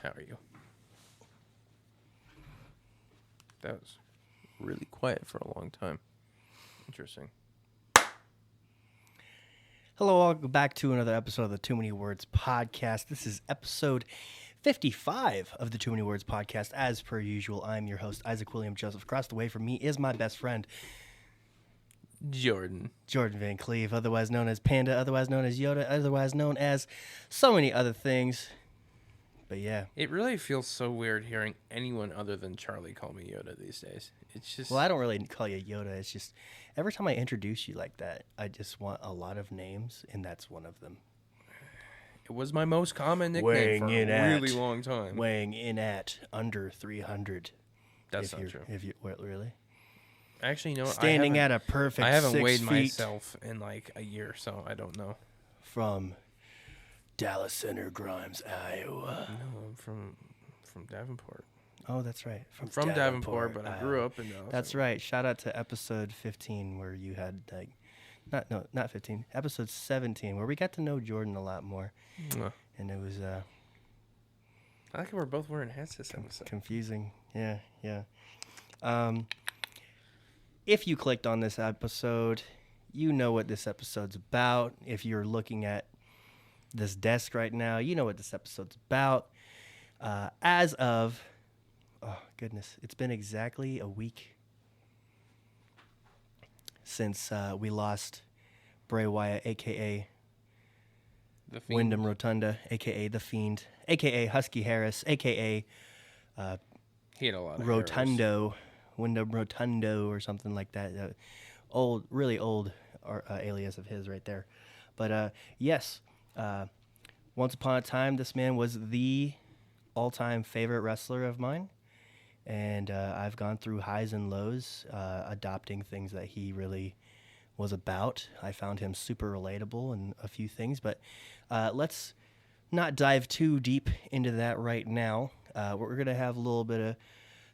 How are you? That was really quiet for a long time. Interesting. Hello, welcome back to another episode of the Too Many Words podcast. This is episode 55 of the Too Many Words podcast. As per usual, I'm your host, Isaac William Joseph. Across the way from me is my best friend, Jordan Van Cleve, otherwise known as Panda, otherwise known as Yoda, otherwise known as so many other things. But yeah. It really feels so weird hearing anyone other than Charlie call me Yoda these days. It's just... Well, I don't really call you Yoda. It's just every time I introduce you like that, I just want a lot of names, and that's one of them. It was my most common nickname for a really long time. Weighing in at under 300. That's not true. What, really? Actually, you know what? Standing at a perfect 6 feet. I haven't weighed myself in like a year, so I don't know. From Dallas Center, Grimes, Iowa. No, I'm from Davenport. Oh, that's right. From Davenport, but I grew up in Dallas. That's right. Shout out to episode 15 where you had not 15. Episode 17 where we got to know Jordan a lot more. And it was I like how we're both wearing hats this episode. Confusing. Yeah. If you clicked on this episode, you know what this episode's about. If you're looking at this desk right now, you know what this episode's about. As of, oh goodness, it's been exactly a week since we lost Bray Wyatt, a.k.a. The Fiend. Wyndham Rotunda, a.k.a. The Fiend, a.k.a. Husky Harris, a.k.a. He had a lot of Rotundo, Wyndham Rotundo or something like that. Really old alias of his right there. But yes, once upon a time, this man was the all-time favorite wrestler of mine. And I've gone through highs and lows, adopting things that he really was about. I found him super relatable in a few things, but let's not dive too deep into that right now. We're going to have a little bit of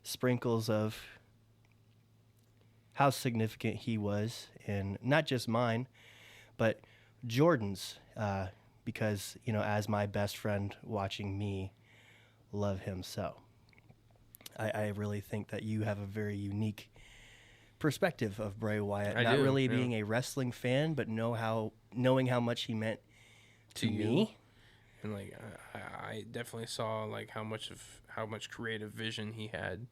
sprinkles of how significant he was in not just mine, but Jordan's, because, you know, as my best friend watching me love him so. I really think that you have a very unique perspective of Bray Wyatt. Not really being a wrestling fan, but knowing how much he meant to me. And like I definitely saw like how much creative vision he had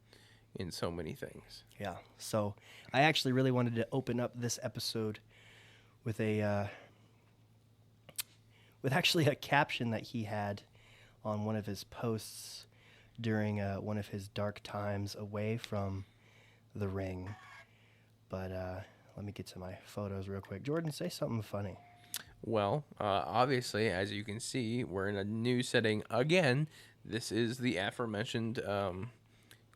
in so many things. Yeah. So I actually really wanted to open up this episode with actually a caption that he had on one of his posts during one of his dark times away from the ring. But let me get to my photos real quick. Jordan, say something funny. Well, obviously, as you can see, we're in a new setting again. This is the aforementioned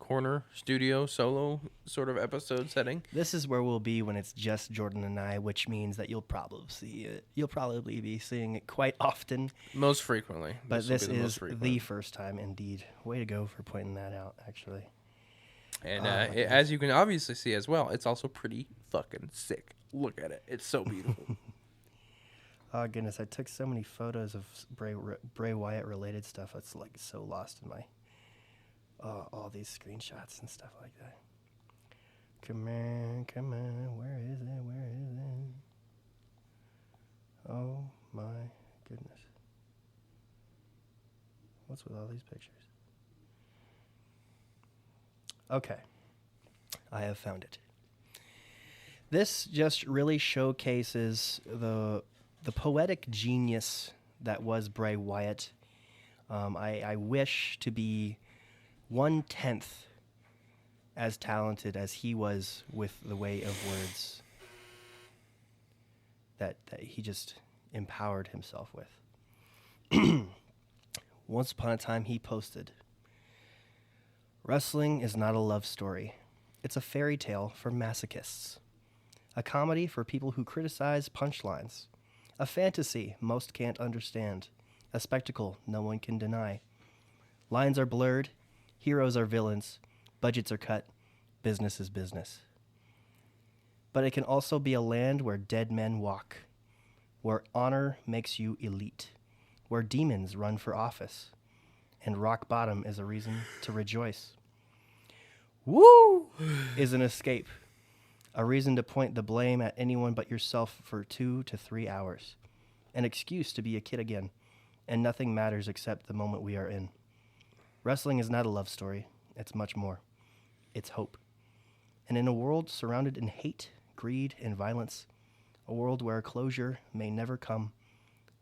corner studio solo sort of episode setting. This is where we'll be when it's just Jordan and I, which means that you'll probably be seeing it quite often. Most frequently. But this is the first time, indeed. Way to go for pointing that out, actually. And as you can obviously see as well, it's also pretty fucking sick. Look at it. It's so beautiful. Oh, goodness. I took so many photos of Bray Wyatt related stuff. It's like so lost in my... all these screenshots and stuff like that. Come on. Where is it? Oh, my goodness. What's with all these pictures? Okay. I have found it. This just really showcases the poetic genius that was Bray Wyatt. I wish to be 1/10 as talented as he was with the way of words that he just empowered himself with. Once upon a time, he posted, "Wrestling is not a love story. It's a fairy tale for masochists. A comedy for people who criticize punchlines. A fantasy most can't understand. A spectacle no one can deny. Lines are blurred. Heroes are villains. Budgets are cut. Business is business. But it can also be a land where dead men walk, where honor makes you elite, where demons run for office, and rock bottom is a reason to rejoice. Woo is an escape, a reason to point the blame at anyone but yourself for 2 to 3 hours, an excuse to be a kid again, and nothing matters except the moment we are in. Wrestling is not a love story. It's much more. It's hope. And in a world surrounded in hate, greed, and violence, a world where closure may never come,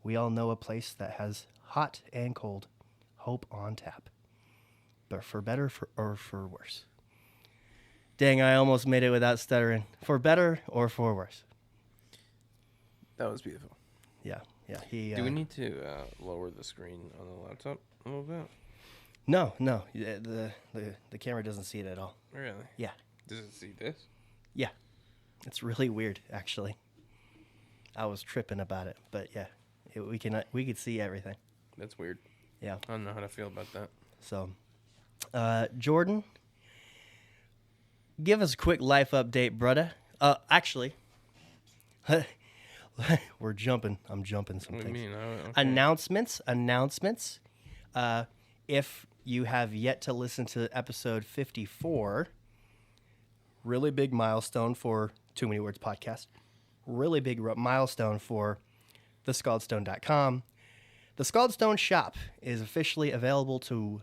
we all know a place that has hot and cold hope on tap. But for better or for worse. Dang, I almost made it without stuttering. For better or for worse. That was beautiful. Yeah. Do we need to lower the screen on the laptop a little bit? No. The camera doesn't see it at all. Really? Yeah. Does it see this? Yeah. It's really weird, actually. I was tripping about it, but yeah, we could see everything. That's weird. Yeah. I don't know how to feel about that. So, Jordan, give us a quick life update, brother. Actually, we're jumping. I'm jumping some What do you things. mean? Okay. Announcements. If you have yet to listen to episode 54, really big milestone for Too Many Words podcast. Really big milestone for thescaldstone.com. The Scaldstone shop is officially available to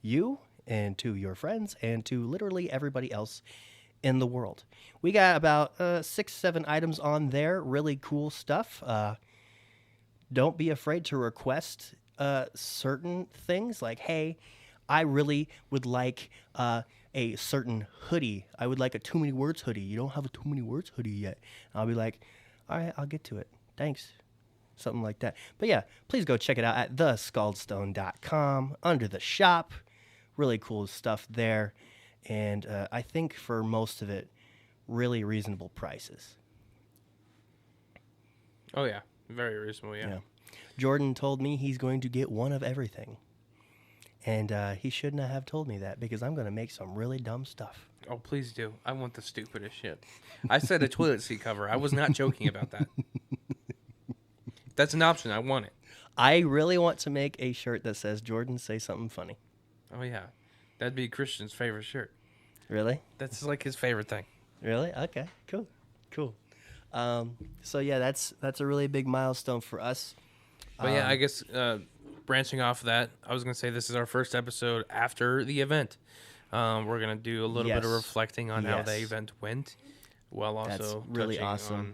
you and to your friends and to literally everybody else in the world. We got about 6-7 items on there. Really cool stuff. Don't be afraid to request certain things like, hey, I really would like a certain hoodie. I would like a Too Many Words hoodie. You don't have a Too Many Words hoodie yet. And I'll be like, all right, I'll get to it. Thanks. Something like that. But yeah, please go check it out at thescaldstone.com under the shop. Really cool stuff there. And I think for most of it, really reasonable prices. Oh, yeah. Very reasonable, yeah. Jordan told me he's going to get one of everything. And he shouldn't have told me that because I'm going to make some really dumb stuff. Oh, please do. I want the stupidest shit. I said a toilet seat cover. I was not joking about that. That's an option. I want it. I really want to make a shirt that says, Jordan, say something funny. Oh, yeah. That'd be Christian's favorite shirt. Really? That's like his favorite thing. Really? Okay, cool. So, yeah, that's a really big milestone for us. But, yeah, I guess branching off of that, I was going to say this is our first episode after the event. We're going to do a little bit of reflecting on how the event went, while also that's really touching awesome. on...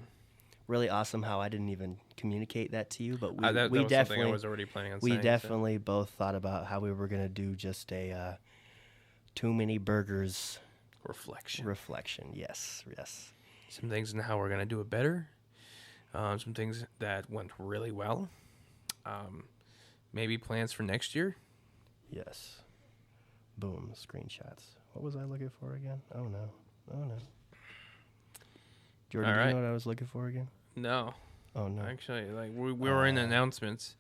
Really awesome how I didn't even communicate that to you, but we that was definitely something I was already planning on saying. We definitely both thought about how we were going to do just a Too Many Burgers reflection. Yes. Some things in how we're going to do it better. Some things that went really well. Maybe plans for next year. Yes. Boom. Screenshots. What was I looking for again? Oh no. Jordan, do you know what I was looking for again? No. Oh no. Actually, like we were in announcements.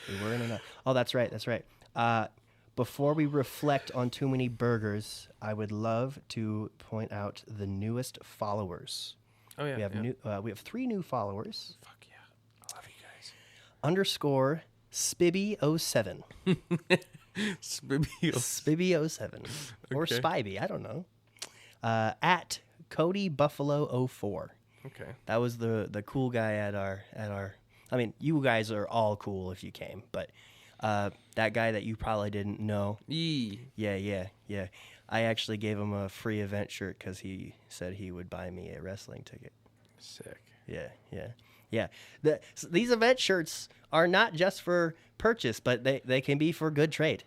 We were in Oh, that's right. Before we reflect on Too Many Burgers, I would love to point out the newest followers. Oh yeah. We have 3 new followers. Fuck yeah. I love you guys. _ Spibby07. Spibby07. Or Okay. Spivey, I don't know. At Cody Buffalo 04. Okay. That was the cool guy at our I mean, you guys are all cool if you came, but that guy that you probably didn't know. Yeah. I actually gave him a free event shirt because he said he would buy me a wrestling ticket. Sick. Yeah. These event shirts are not just for purchase, but they can be for good trade.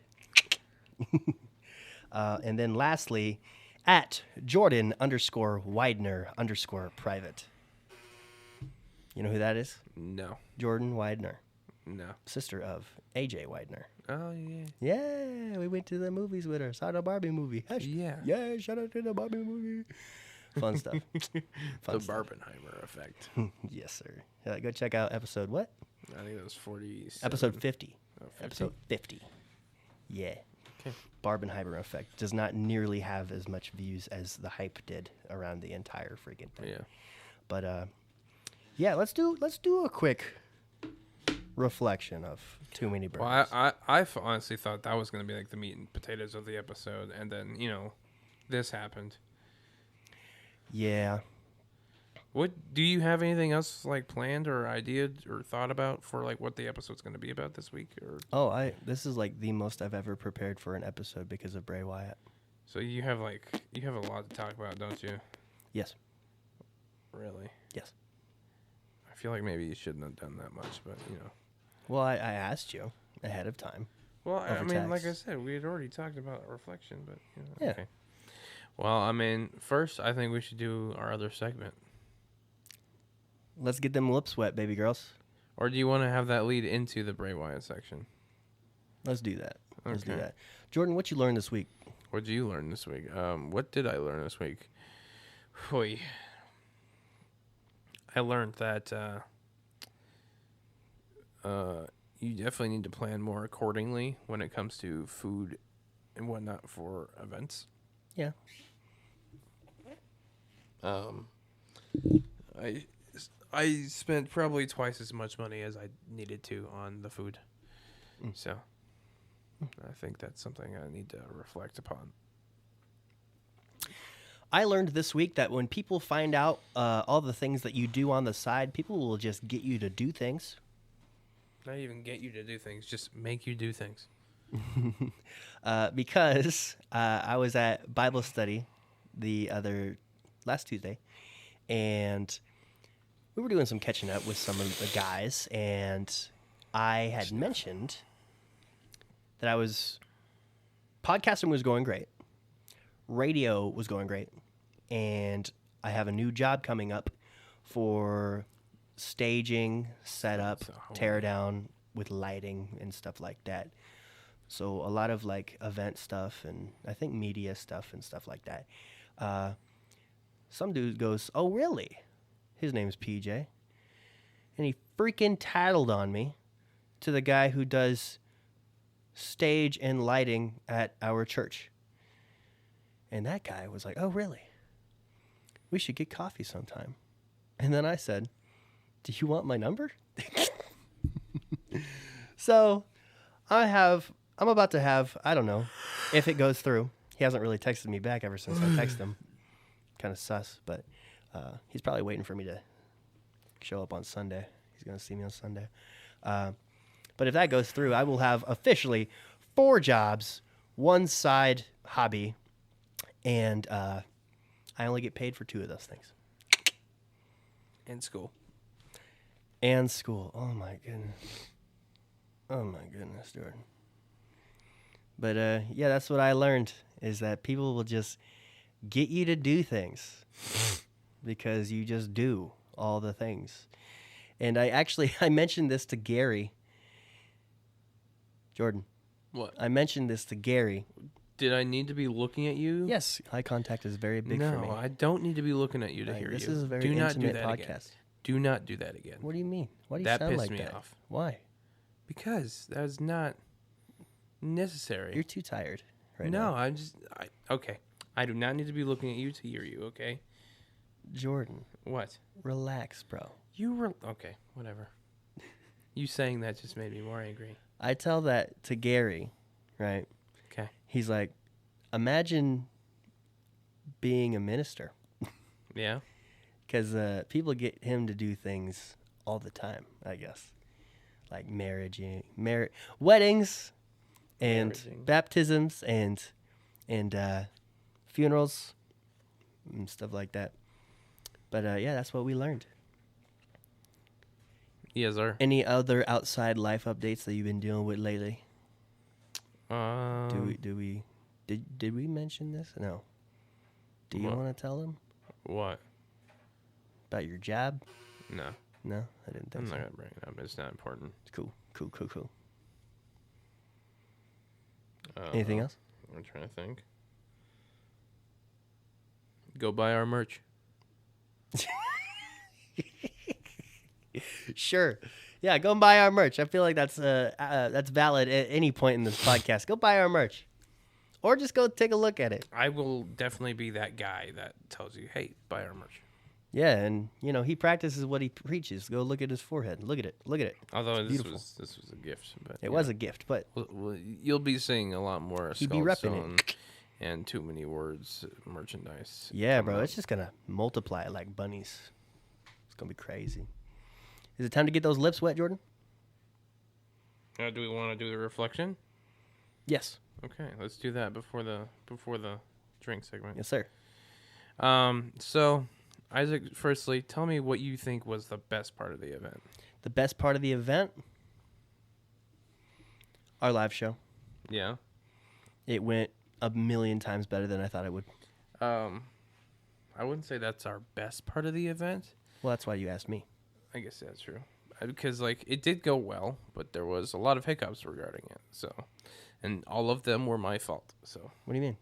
And then lastly, at Jordan _Widener _private. You know who that is? No. Jordan Widener. No. Sister of AJ Widener. Oh yeah. Yeah, we went to the movies with her. Saw the Barbie movie. Hush. Yeah. Shout out to the Barbie movie. Fun stuff. The Barbenheimer effect. Yes, sir. Go check out episode what? I think it was 40. Episode 50. Oh, 50? Episode 50. Yeah. Okay. Barbenheimer effect does not nearly have as much views as the hype did around the entire freaking thing. Yeah. But yeah, let's do a quick reflection of Too Many Birds. Well, I honestly thought that was going to be like the meat and potatoes of the episode, and then this happened. Yeah. What do you have anything else like planned or idea or thought about for like what the episode's going to be about this week? Or This is like the most I've ever prepared for an episode because of Bray Wyatt. so you have a lot to talk about, don't you? Yes. Really? Yes. I feel like maybe you shouldn't have done that much, but Well, I asked you ahead of time. Well, I Over mean, like text. I said, we had already talked about reflection, but Yeah. okay. Well, I mean, first I think we should do our other segment. Let's get them lips wet, baby girls. Or do you want to have that lead into the Bray Wyatt section? Let's do that. Let's do Okay. that. Jordan, what you learned this week? What did you learn this week? What did I learn this week? Hoy. I learned that you definitely need to plan more accordingly when it comes to food and whatnot for events. Yeah. I spent probably twice as much money as I needed to on the food. So I think that's something I need to reflect upon. I learned this week that when people find out all the things that you do on the side, people will just get you to do things. Not even get you to do things, just make you do things. Because I was at Bible study last Tuesday, and we were doing some catching up with some of the guys, and I had mentioned that podcasting was going great, radio was going great, and I have a new job coming up for staging, setup, tear down with lighting and stuff like that. So a lot of like event stuff and I think media stuff and stuff like that. Some dude goes, "Oh, really?" His name's PJ. And he freaking tattled on me to the guy who does stage and lighting at our church. And that guy was like, "Oh, really? We should get coffee sometime." And then I said, "Do you want my number?" So I'm about to have, I don't know if it goes through. He hasn't really texted me back ever since I texted him. Kind of sus, but he's probably waiting for me to show up on Sunday. He's going to see me on Sunday. But if that goes through, I will have officially 4 jobs, 1 side hobby, and I only get paid for 2 of those things. And school. And school. Oh, my goodness. Oh, my goodness, Jordan. But, yeah, that's what I learned, is that people will just get you to do things because you just do all the things. And I mentioned this to Gary. Jordan. What? I mentioned this to Gary. Did I need to be looking at you? Yes, eye contact is very big for me. No, I don't need to be looking at you to hear This you. is a very do not do intimate that podcast. Again. Do not do that again. What do you mean? Why do you That sound pissed like me that? off. Why? Because that was not necessary. You're too tired right no, now. Okay. I do not need to be looking at you to hear you, okay? Jordan, What? relax, bro. Okay, whatever. You saying that just made me more angry. I tell that to Gary, right? Okay. He's like, imagine being a minister. Yeah? Because people get him to do things all the time, I guess. Like weddings and Marriaging. baptisms and funerals and stuff like that. But yeah, that's what we learned. Yes, sir. Any other outside life updates that you've been dealing with lately? Did we mention this? No. Do you What? want to tell them What? about your job? No. No, I didn't think I'm so. not going to bring it up. It's not important. Cool. Anything else? I'm trying to think. Go buy our merch. Sure. Yeah, go and buy our merch. I feel like that's valid at any point in this podcast. Go buy our merch. Or just go take a look at it. I will definitely be that guy that tells you, hey, buy our merch. Yeah, and he practices what he preaches. Go look at his forehead. Look at it. Look at it. Although It's beautiful. this was a gift, but It was a gift, but you'll be seeing a lot more he'd be Skull repping Stone and Too Many Words merchandise. yeah, coming bro, up. it's just gonna multiply like bunnies. It's gonna be crazy. Is it time to get those lips wet, Jordan? Do we want to do the reflection? Yes. Okay, let's do that before the drink segment. Yes, sir. So Isaac, firstly, tell me what you think was the best part of the event. The best part of the event, our live show. Yeah. It went a million times better than I thought it would. I wouldn't say that's our best part of the event. Well, that's why you asked me. I guess that's true. Because it did go well, but there was a lot of hiccups regarding it. So, and all of them were my fault. So, What do you mean?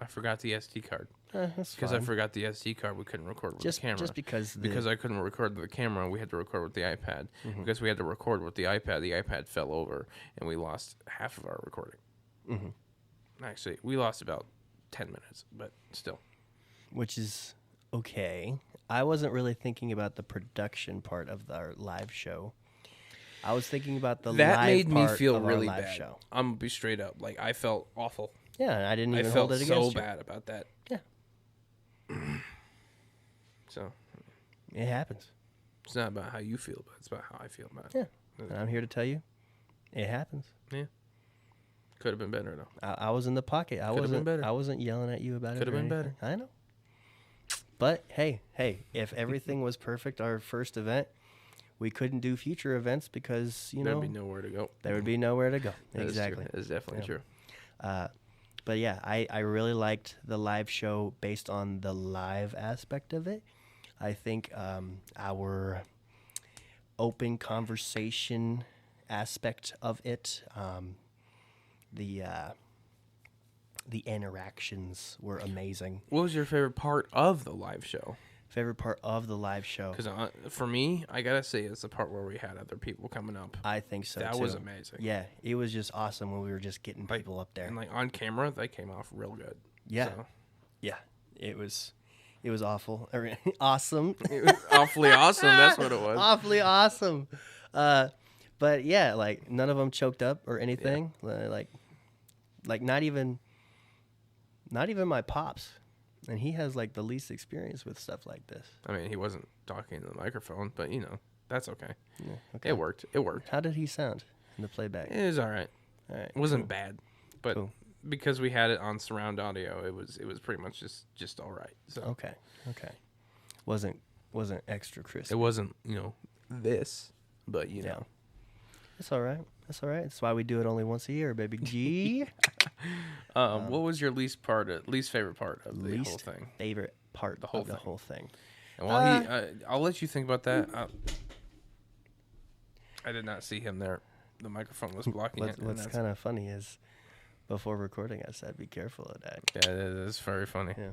I forgot the SD card. That's Because fine. I forgot the SD card, we couldn't record with the camera. Just because Because I couldn't record with the camera, we had to record with the iPad. Mm-hmm. Because we had to record with the iPad fell over, and we lost half of our recording. Mm-hmm. Actually, we lost about 10 minutes, but still. which is okay. I wasn't really thinking about the production part of our live show. I was thinking about the That live made me part feel of our really live bad. show. I'm going to be straight up. Like, I felt awful. Yeah, and I didn't I even felt hold it so against you. bad about that. Yeah, So, it happens. it's not about how you feel, but it's about how I feel about it. Yeah, and I'm here to tell you, it happens. Yeah. Could have been better, though. I was in the pocket. I Could've been wasn't. better. I wasn't yelling at you about it. Could've or been anything. better. I know. But hey, if everything was perfect, our first event, we couldn't do future events because There'd be nowhere to go. there would be nowhere to go. That is true. Exactly. That is definitely true. But yeah, I really liked the live show based on the live aspect of it. I think our open conversation aspect of it, the interactions were amazing. What was your favorite part of the live show? Favorite part of the live show? Because for me, I gotta say, it's the part where we had other people coming up. I think so That too. was amazing. Yeah, it was just awesome when we were just getting people up there. And on camera, they came off real good. Yeah. So, Yeah, it was awful. Awesome. it was awfully awesome. That's what it was. Awfully awesome. But yeah, none of them choked up or anything. Like not even my pops, and he has the least experience with stuff like this. I mean, he wasn't talking to the microphone, but that's okay. Yeah, okay. It worked. It worked. How did he sound in the playback? It was all right. All right, It wasn't cool. bad, but Cool. because we had it on surround audio, it was pretty much just all right. So Okay. Wasn't extra crisp. it wasn't this, but Yeah. That's all right. That's why we do it only once a year, baby. G. What was your least favorite part of the whole Least thing? favorite part of whole the thing. whole thing. And while I'll let you think about that. I did not see him there. The microphone was blocking it. and What's that's- kind of funny is before recording, I said, be careful of that. Yeah, that's very funny. Yeah.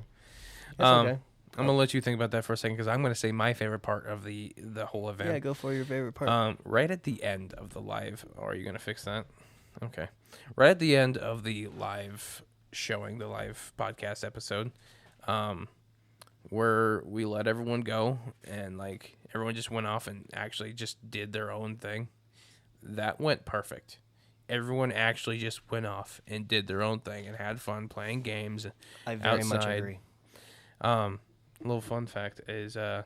It's okay. I'm gonna let you think about that for a second because I'm gonna say my favorite part of the whole event. Yeah, go for your favorite part. Right at the end of the live. Are you gonna fix that? Okay. Right at the end of the live showing, the live podcast episode, where we let everyone go and everyone just went off and actually just did their own thing. That went perfect. Everyone actually just went off and did their own thing and had fun playing games. I very much outside. agree. A little fun fact is the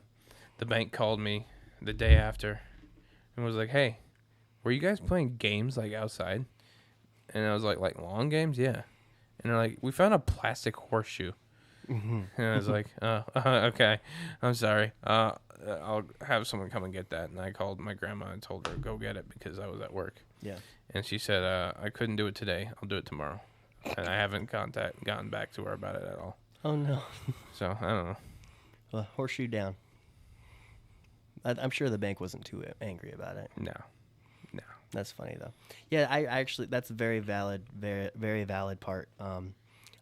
bank called me the day after and was like, "Hey, were you guys playing games outside?" And I was like long games? Yeah. And they're like, "We found a plastic horseshoe." And I was like, okay, I'm sorry. I'll have someone come and get that. And I called my grandma and told her to go get it because I was at work. Yeah. And she said, I couldn't do it today. I'll do it tomorrow. And I haven't gotten back to her about it at all. Oh, no. So, I don't know. Well, horseshoe down. I'm sure the bank wasn't too angry about it. No. That's funny, though. Yeah, I actually, that's a very valid, very, very valid part.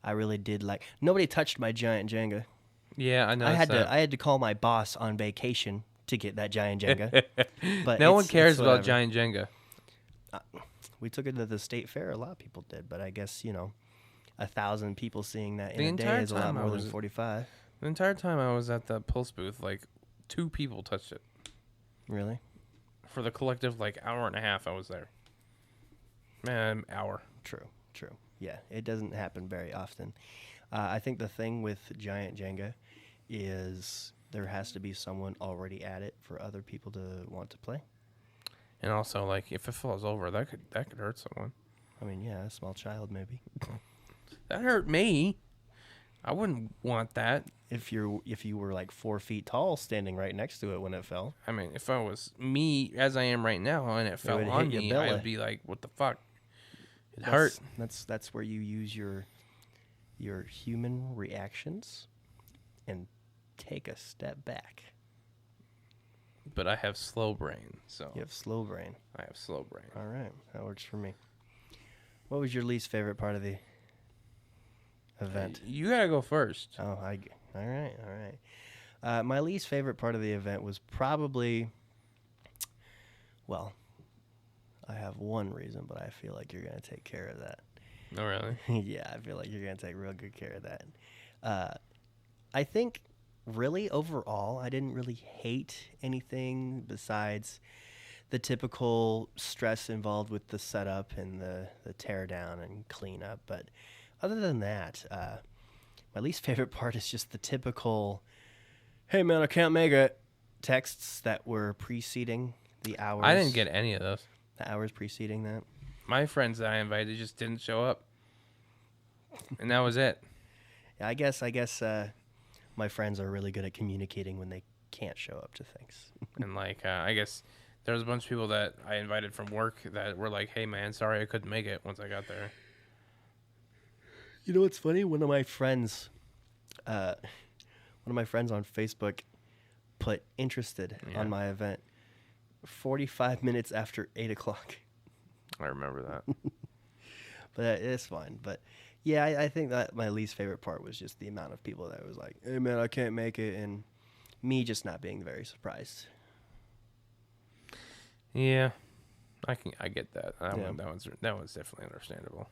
I really did nobody touched my giant Jenga. Yeah, I know. I had to call my boss on vacation to get that giant Jenga. But No one cares it's about whatever. giant Jenga. We took it to the state fair. A lot of people did, but I guess 1,000 people seeing that The in a day entire is a lot time I more than was- 45. The entire time I was at the Pulse booth, 2 people touched it. Really? For the collective, like, hour and a half I was there. Man, hour. True. Yeah, it doesn't happen very often. I think the thing with Giant Jenga is there has to be someone already at it for other people to want to play. And also, like, if it falls over, that could hurt someone. I mean, yeah, a small child maybe. That hurt me. I wouldn't want that. If you were like 4 feet tall, standing right next to it when it fell. I mean, if I was me as I am right now and it fell would on hit your me, belly. I'd be like, "What the fuck?" It hurt. That's where you use your human reactions and take a step back. But I have slow brain, so You have slow brain. I have slow brain. All right, that works for me. What was your least favorite part of the event? You gotta go first. All right. My least favorite part of the event was probably, well, I have one reason, but I feel like you're going to take care of that. Oh, really? Yeah, I feel like you're going to take real good care of that. I think, really, overall, I didn't really hate anything besides the typical stress involved with the setup and the tear down and cleanup. But other than that, my least favorite part is just the typical, "Hey, man, I can't make it," texts that were preceding the hours. I didn't get any of those. The hours preceding that. My friends that I invited just didn't show up, and that was it. Yeah, I guess my friends are really good at communicating when they can't show up to things. And like, I guess there was a bunch of people that I invited from work that were like, "Hey, man, sorry I couldn't make it." Once I got there. You know what's funny? One of my friends on Facebook put interested on my event 45 minutes after 8 o'clock. I remember that. But it's fine. But yeah, I think that my least favorite part was just the amount of people that was like, "Hey, man, I can't make it," and me just not being very surprised. Yeah, I get that. Yeah. That one's definitely understandable.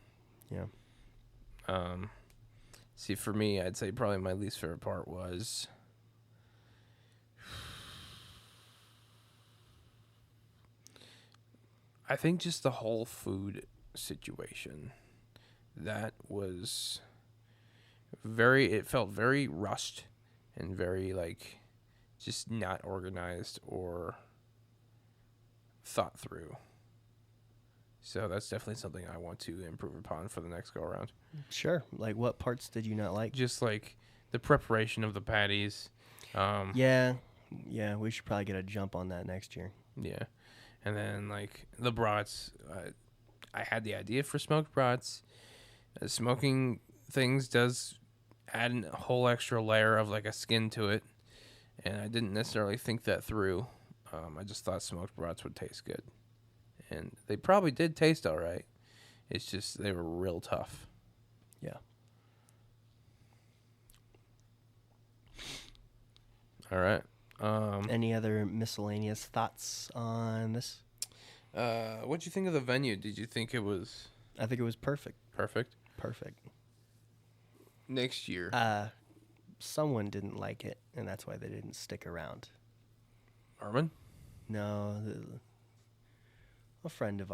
Yeah. See, for me, I'd say probably my least favorite part was I think just the whole food situation. That was it felt very rushed and very, like, just not organized or thought through. So that's definitely something I want to improve upon for the next go around. Sure. Like, what parts did you not like? Just like the preparation of the patties. Yeah, we should probably get a jump on that next year. Yeah. And then, like, the brats. I had the idea for smoked brats. Smoking things does add a whole extra layer of, like, a skin to it. And I didn't necessarily think that through. I just thought smoked brats would taste good. And they probably did taste all right. It's just they were real tough. Yeah. All right. Any other miscellaneous thoughts on this? What'd you think of the venue? Did you think it was I think it was perfect. perfect? Perfect. Next year. Someone didn't like it, and that's why they didn't stick around. Armin? No, a friend of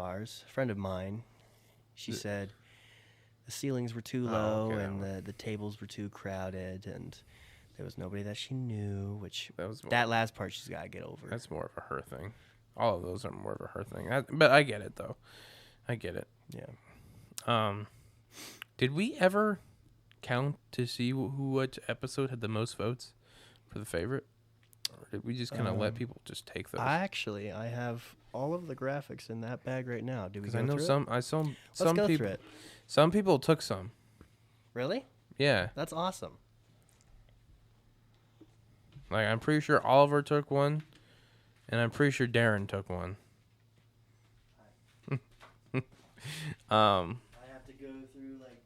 mine, she said the ceilings were too low and the tables were too crowded, and there was nobody that she knew, which that last part she's got to get over. That's more of a her thing. All of those are more of a her thing. But I get it, though. I get it. Yeah. Did we ever count to see what episode had the most votes for the favorite? Or did we just kind of let people just take those? I have all of the graphics in that bag right now. Do we go I know through some. it? I saw Let's some go people. through it. Some people took some. Really? Yeah. That's awesome. Like, I'm pretty sure Oliver took one, and I'm pretty sure Darren took one. I have to go through like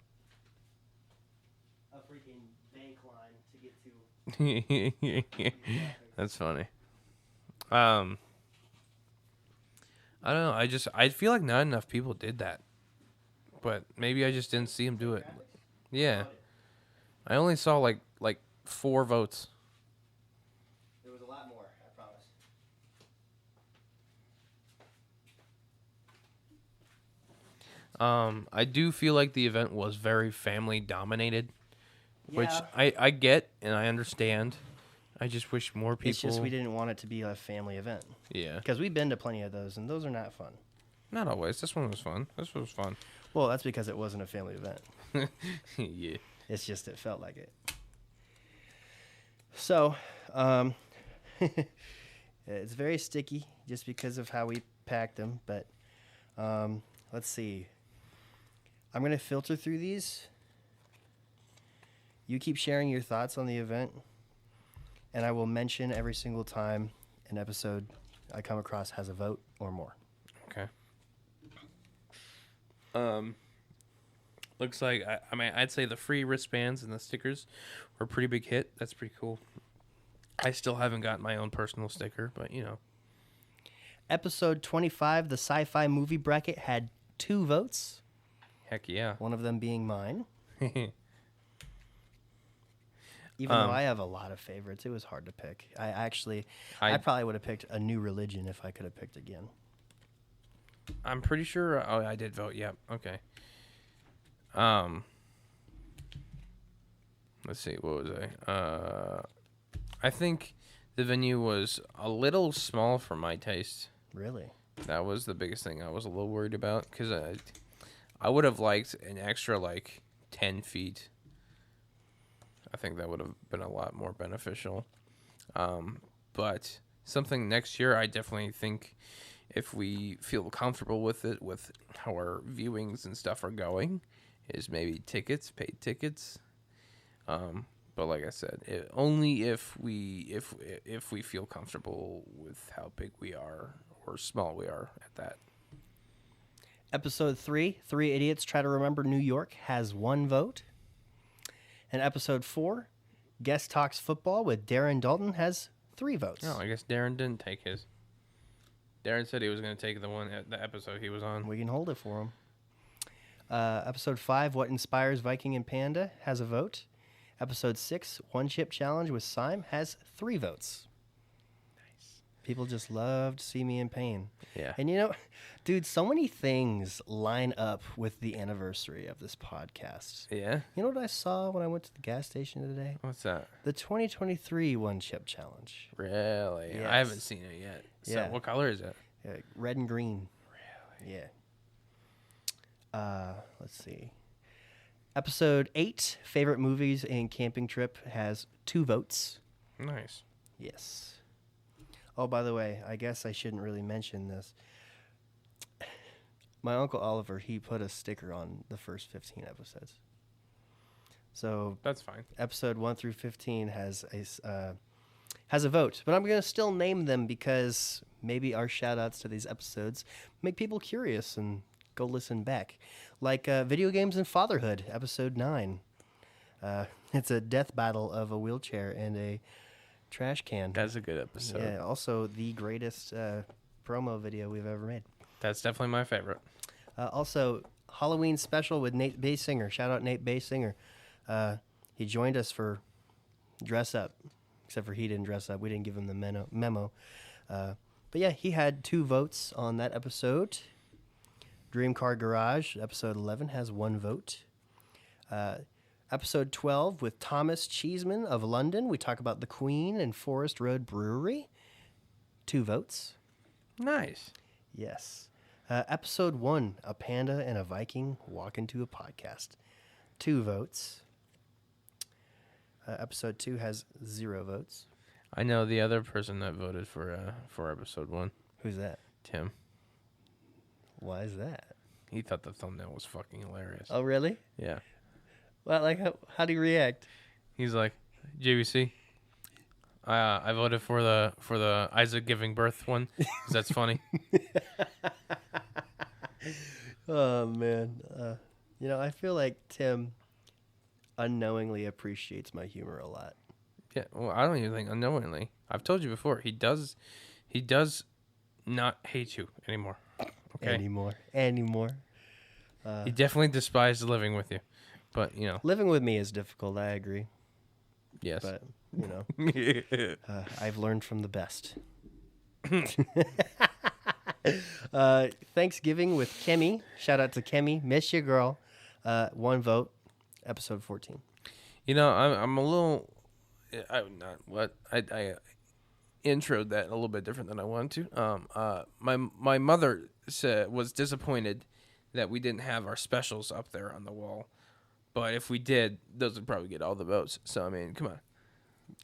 a freaking bank line to get to. That's funny. I don't know. I feel like not enough people did that, but maybe I just didn't see them do it. Yeah, I only saw like 4 votes. There was a lot more. I do feel like the event was very family dominated, which Yeah. I get and I understand. I just wish more people. It's just we didn't want it to be a family event. Yeah. Because we've been to plenty of those, and those are not fun. Not always. This one was fun. This was fun. Well, that's because it wasn't a family event. Yeah. It's just it felt like it. So, it's very sticky just because of how we packed them. But let's see. I'm going to filter through these. You keep sharing your thoughts on the event, and I will mention every single time an episode I come across has a vote or more. Okay. Looks like I mean I'd say the free wristbands and the stickers were a pretty big hit. That's pretty cool. I still haven't got my own personal sticker, but you know. Episode 25, the sci-fi movie bracket, had 2 votes. Heck yeah. One of them being mine. Even though I have a lot of favorites, it was hard to pick. I probably would have picked A New Religion if I could have picked again. I'm pretty sure. Oh, I did vote. Yep. Okay. Let's see. What was I? I think the venue was a little small for my taste. Really? That was the biggest thing I was a little worried about because I would have liked an extra 10 feet. I think that would have been a lot more beneficial. But something next year, I definitely think if we feel comfortable with it, with how our viewings and stuff are going, is maybe paid tickets. But like I said, only if we feel comfortable with how big we are or small we are at that. Episode 3, 3 Idiots Try to Remember New York, has 1 vote. And episode 4, Guest Talks Football with Darren Dalton, has 3 votes. Oh, I guess Darren didn't take his. Darren said he was going to take the episode he was on. We can hold it for him. Episode 5, What Inspires Viking and Panda, has a vote. Episode 6, One Chip Challenge with Syme, has 3 votes. Nice. People just love to see me in pain. Yeah. And dude, so many things line up with the anniversary of this podcast. Yeah? You know what I saw when I went to the gas station today? What's that? The 2023 One Chip Challenge. Really? Yes. I haven't seen it yet. So Yeah. what color is it? Red and green. Really? Yeah. Let's see. Episode 8, Favorite Movies and Camping Trip, has 2 votes. Nice. Yes. Oh, by the way, I guess I shouldn't really mention this. My Uncle Oliver, he put a sticker on the first 15 episodes. So That's fine. episode 1 through 15 has a vote. But I'm going to still name them because maybe our shout-outs to these episodes make people curious and go listen back. Like Video Games and Fatherhood, episode 9. It's a death battle of a wheelchair and a trash can. That's a good episode. Yeah, also the greatest promo video we've ever made. That's definitely my favorite. Also, Halloween special with Nate Basinger. Shout out Nate Basinger. He joined us for Dress Up, except for he didn't dress up. We didn't give him the memo. But yeah, he had 2 votes on that episode. Dream Car Garage, episode 11, has 1 vote. Episode 12 with Thomas Cheeseman of London. We talk about the Queen and Forest Road Brewery. 2 votes. Nice. Yes. Episode 1, a panda and a Viking walk into a podcast. 2 votes. Episode 2 has 0 votes. I know the other person that voted for episode 1. Who's that? Tim. Why is that? He thought the thumbnail was fucking hilarious. Oh, really? Yeah. Well, how do you react? He's like, JVC. I voted for the Isaac giving birth one because that's funny. Oh man, I feel like Tim unknowingly appreciates my humor a lot. Yeah, well, I don't even think unknowingly. I've told you before. He does not hate you anymore. Okay. Anymore. He definitely despised living with you, but Living with me is difficult. I agree. Yes. But I've learned from the best. Thanksgiving with Kemi. Shout out to Kemi. Miss you, girl. 1 vote. Episode 14. You know, I'm a little. I introed that a little bit different than I wanted to. My mother was disappointed that we didn't have our specials up there on the wall, but if we did, those would probably get all the votes. So I mean, come on.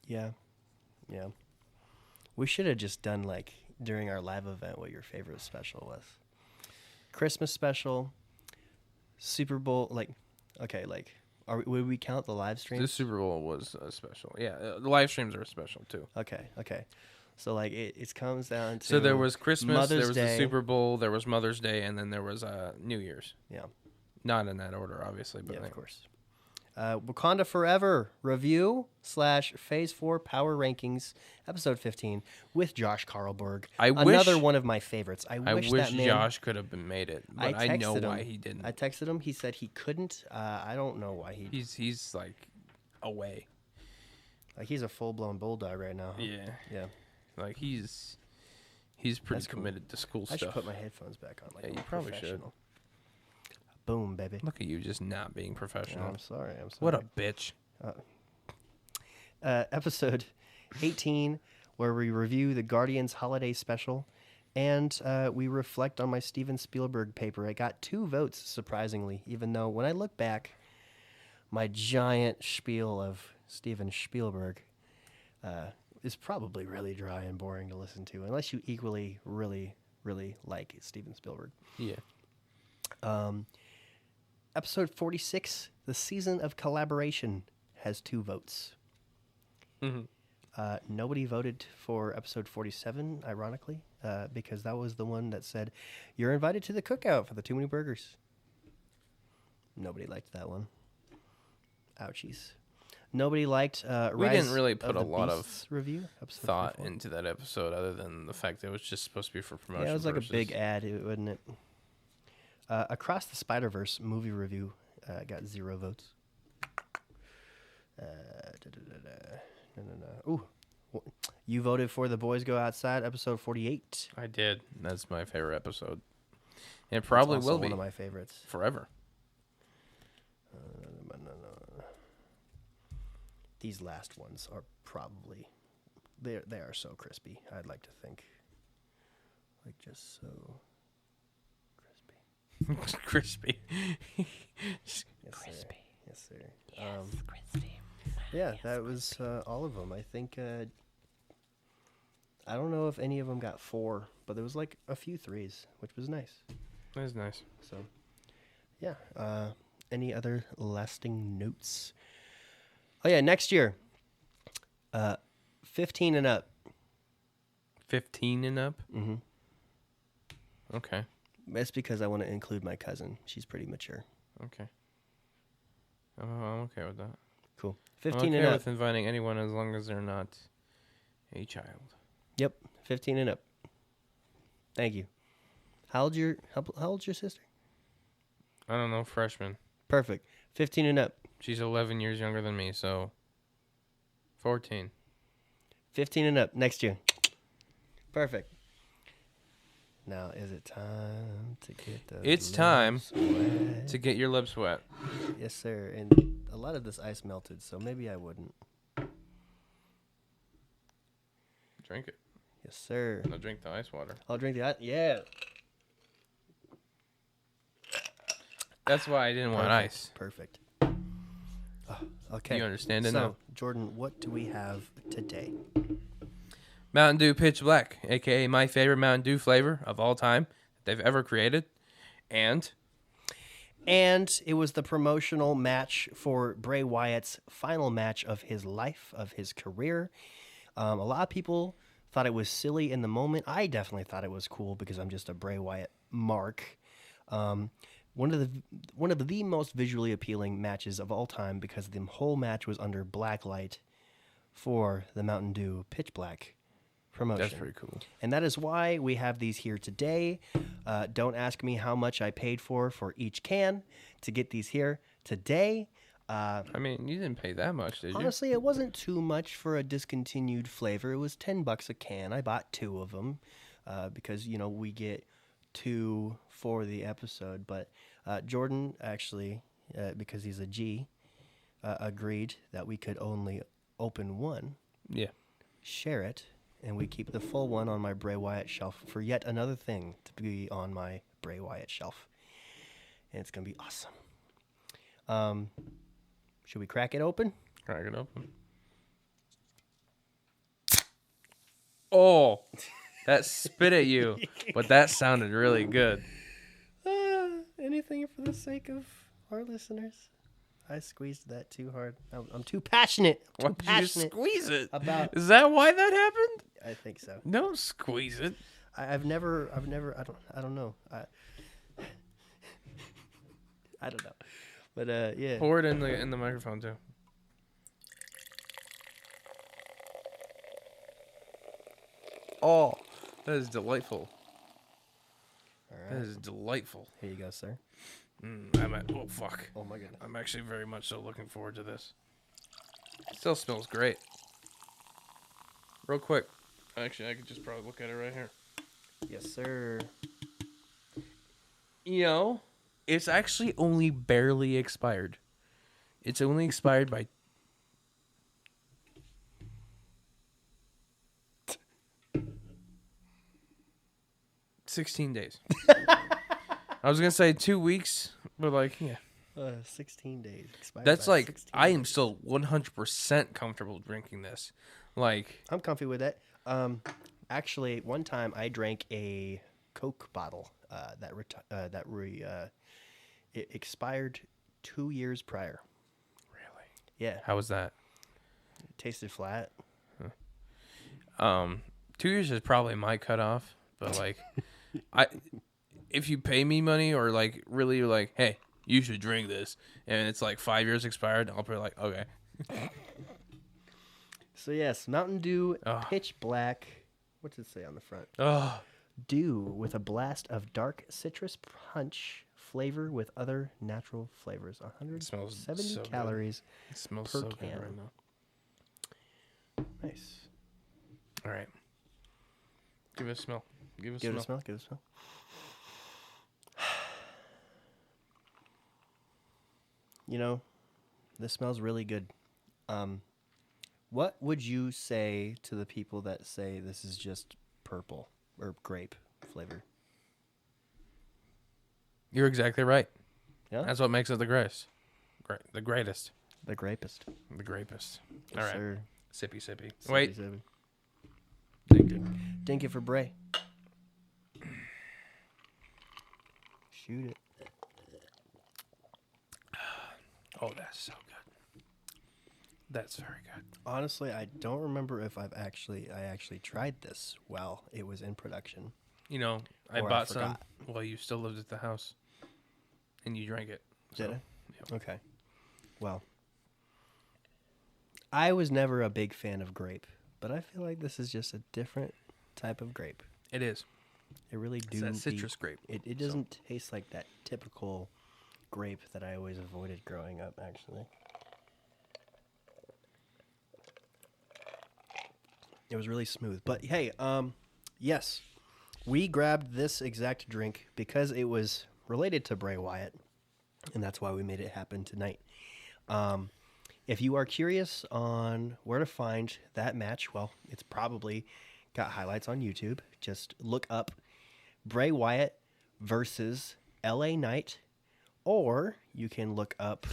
Yeah. We should have just done like during our live event what your favorite special was. Christmas special, Super Bowl, would we count the live streams? The Super Bowl was a special. Yeah, the live streams are special too. Okay. So like it comes down to So there was Christmas, Mother's there was Day. the Super Bowl, there was Mother's Day, and then there was New Year's. Yeah. Not in that order, obviously, but Yeah, of course. Wakanda Forever review / Phase 4 Power Rankings, episode 15 with Josh Carlberg. Another one of my favorites. I wish that man, Josh could have been made it, but I know why he didn't. I texted him. He said he couldn't. I don't know why he. He's like away. Like he's a full blown bulldog right now. Yeah. Like he's pretty committed to school stuff. I should put my headphones back on. Like yeah, you probably should. Boom, baby. Look at you just not being professional. I'm sorry. What a bitch. Episode 18, where we review the Guardians Holiday Special, and we reflect on my Steven Spielberg paper. I got 2 votes, surprisingly, even though when I look back, my giant spiel of Steven Spielberg is probably really dry and boring to listen to, unless you equally really, really like Steven Spielberg. Yeah. Episode 46, the Season of Collaboration, has 2 votes. Mm-hmm. Nobody voted for episode 47, ironically, because that was the one that said, you're invited to the cookout for the Too Many Burgers. Nobody liked that one. Ouchies. Nobody liked we didn't really put a lot of review thought into that episode, other than the fact that it was just supposed to be for promotion. Yeah, it was like purposes. A big ad, wasn't it? Across the Spider-Verse movie review got 0 votes. Ooh, you voted for The Boys Go Outside, episode 48. I did. That's my favorite episode. It probably will be one of my favorites forever. These last ones are probably they are so crispy. I'd like to think, like just so crispy. Crispy. Yes, crispy. Yes, sir. Yes, crispy. Yeah, that was all of them. I think I don't know if any of them got 4, but there was like a few 3s, which was nice. That was nice. So, yeah. Any other lasting notes? Oh yeah, next year. 15 and up. 15 and up? Mm-hmm. Okay. That's because I want to include my cousin. She's pretty mature. Okay. I'm okay with that. Cool. I'm 15 okay and up. with inviting anyone as long as they're not a child. Yep, 15 and up. Thank you. How old's your sister? I don't know, freshman. Perfect. 15 and up. She's 11 years younger than me, so 14. 15 and up next year. Perfect. Now, is it time to get the It's time to get your lips wet. Yes, sir. And a lot of this ice melted, so maybe I wouldn't. Drink it. Yes, sir. I'll drink the ice water. I'll drink the ice. Yeah. That's why I didn't want ice. Perfect. Oh, okay. You understand it so, now? Jordan, what do we have today? Mountain Dew Pitch Black, a.k.a. my favorite Mountain Dew flavor of all time that they've ever created. And it was the promotional match for Bray Wyatt's final match of his life, of his career. A lot of people thought it was silly in the moment. I definitely thought it was cool because I'm just a Bray Wyatt mark. One of the most visually appealing matches of all time because the whole match was under black light for the Mountain Dew Pitch Black promotion. that's pretty cool. And that is why we have these here today. Don't ask me how much I paid for each can to get these here today. I mean, you didn't pay that much, did you? Honestly, it wasn't too much for a discontinued flavor. It was $10 a can. I bought 2 of them. because we get 2 for the episode. But Jordan actually, because he's a G, agreed that we could only open 1, Yeah. share it, and we keep the full one on my Bray Wyatt shelf for yet another thing to be on my Bray Wyatt shelf. And it's going to be awesome. Should we crack it open? Crack it open. Oh, that spit at you, but that sounded really good. Anything for the sake of our listeners. I squeezed that too hard. I'm too passionate. Why did you squeeze it? About. Is that why that happened? I think so. Don't squeeze it. I've never. I don't know. I don't know. But yeah. Pour it in the microphone too. Oh, that is delightful. All right. That is delightful. Here you go, sir. Oh fuck. Oh my goodness. I'm actually very much so looking forward to this. Still smells great. Real quick. Actually, I could just probably look at it right here. Yes, sir. It's actually only barely expired. It's only expired by 16 days. I was going to say 2 weeks, but yeah. 16 days. Expired That's by like, 16 I am days. still 100% comfortable drinking this. I'm comfy with it. Actually, one time I drank a Coke bottle it expired 2 years prior. Really? Yeah. How was that? It tasted flat. 2 years is probably my cutoff, but if you pay me money or really you're hey, you should drink this, and it's 5 years expired, I'll be okay. So yes, Mountain Dew Oh. Pitch Black. What's it say on the front? Oh, Dew with a blast of dark citrus punch flavor with other natural flavors. smells 170 so good. calories. it smells per so good can. right now. Nice. All right, give it a smell. Give it Give a it a smell. smell. Give it a smell. This smells really good. What would you say to the people that say this is just purple or grape flavor? You're exactly right. Yeah, That's what makes it the greatest. The greatest. the grapest. The grapest. Yes, All right. sir. Sippy, sippy. Sippy, Wait. sippy. Thank you. Dink it for Bray. Shoot it. Oh, that's so good. That's very good. Honestly, I don't remember if I actually tried this while it was in production. I Or I bought some forgot. while you still lived at the house, and you drank it. Did So, I? yeah. Okay. Well, I was never a big fan of grape, but I feel like this is just a different type of grape. It is. It really It's do that be- citrus grape. It doesn't taste like that typical grape that I always avoided growing up, actually. It was really smooth. But hey, yes, we grabbed this exact drink because it was related to Bray Wyatt, and that's why we made it happen tonight. If you are curious on where to find that match, well, it's probably got highlights on YouTube. Just look up Bray Wyatt versus LA Knight, or you can look up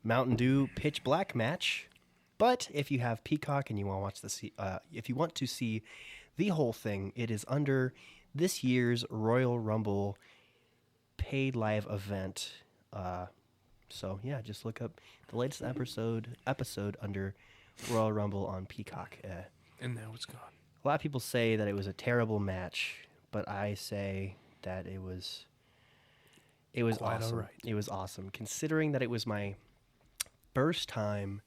Mountain Dew Pitch Black match. But if you have Peacock and you want to watch if you want to see the whole thing, it is under this year's Royal Rumble paid live event. So yeah, just look up the latest episode under Royal Rumble on Peacock. And now it's gone. A lot of people say that it was a terrible match, but I say that it was Quite awesome. alright. It was awesome, considering that it was my first time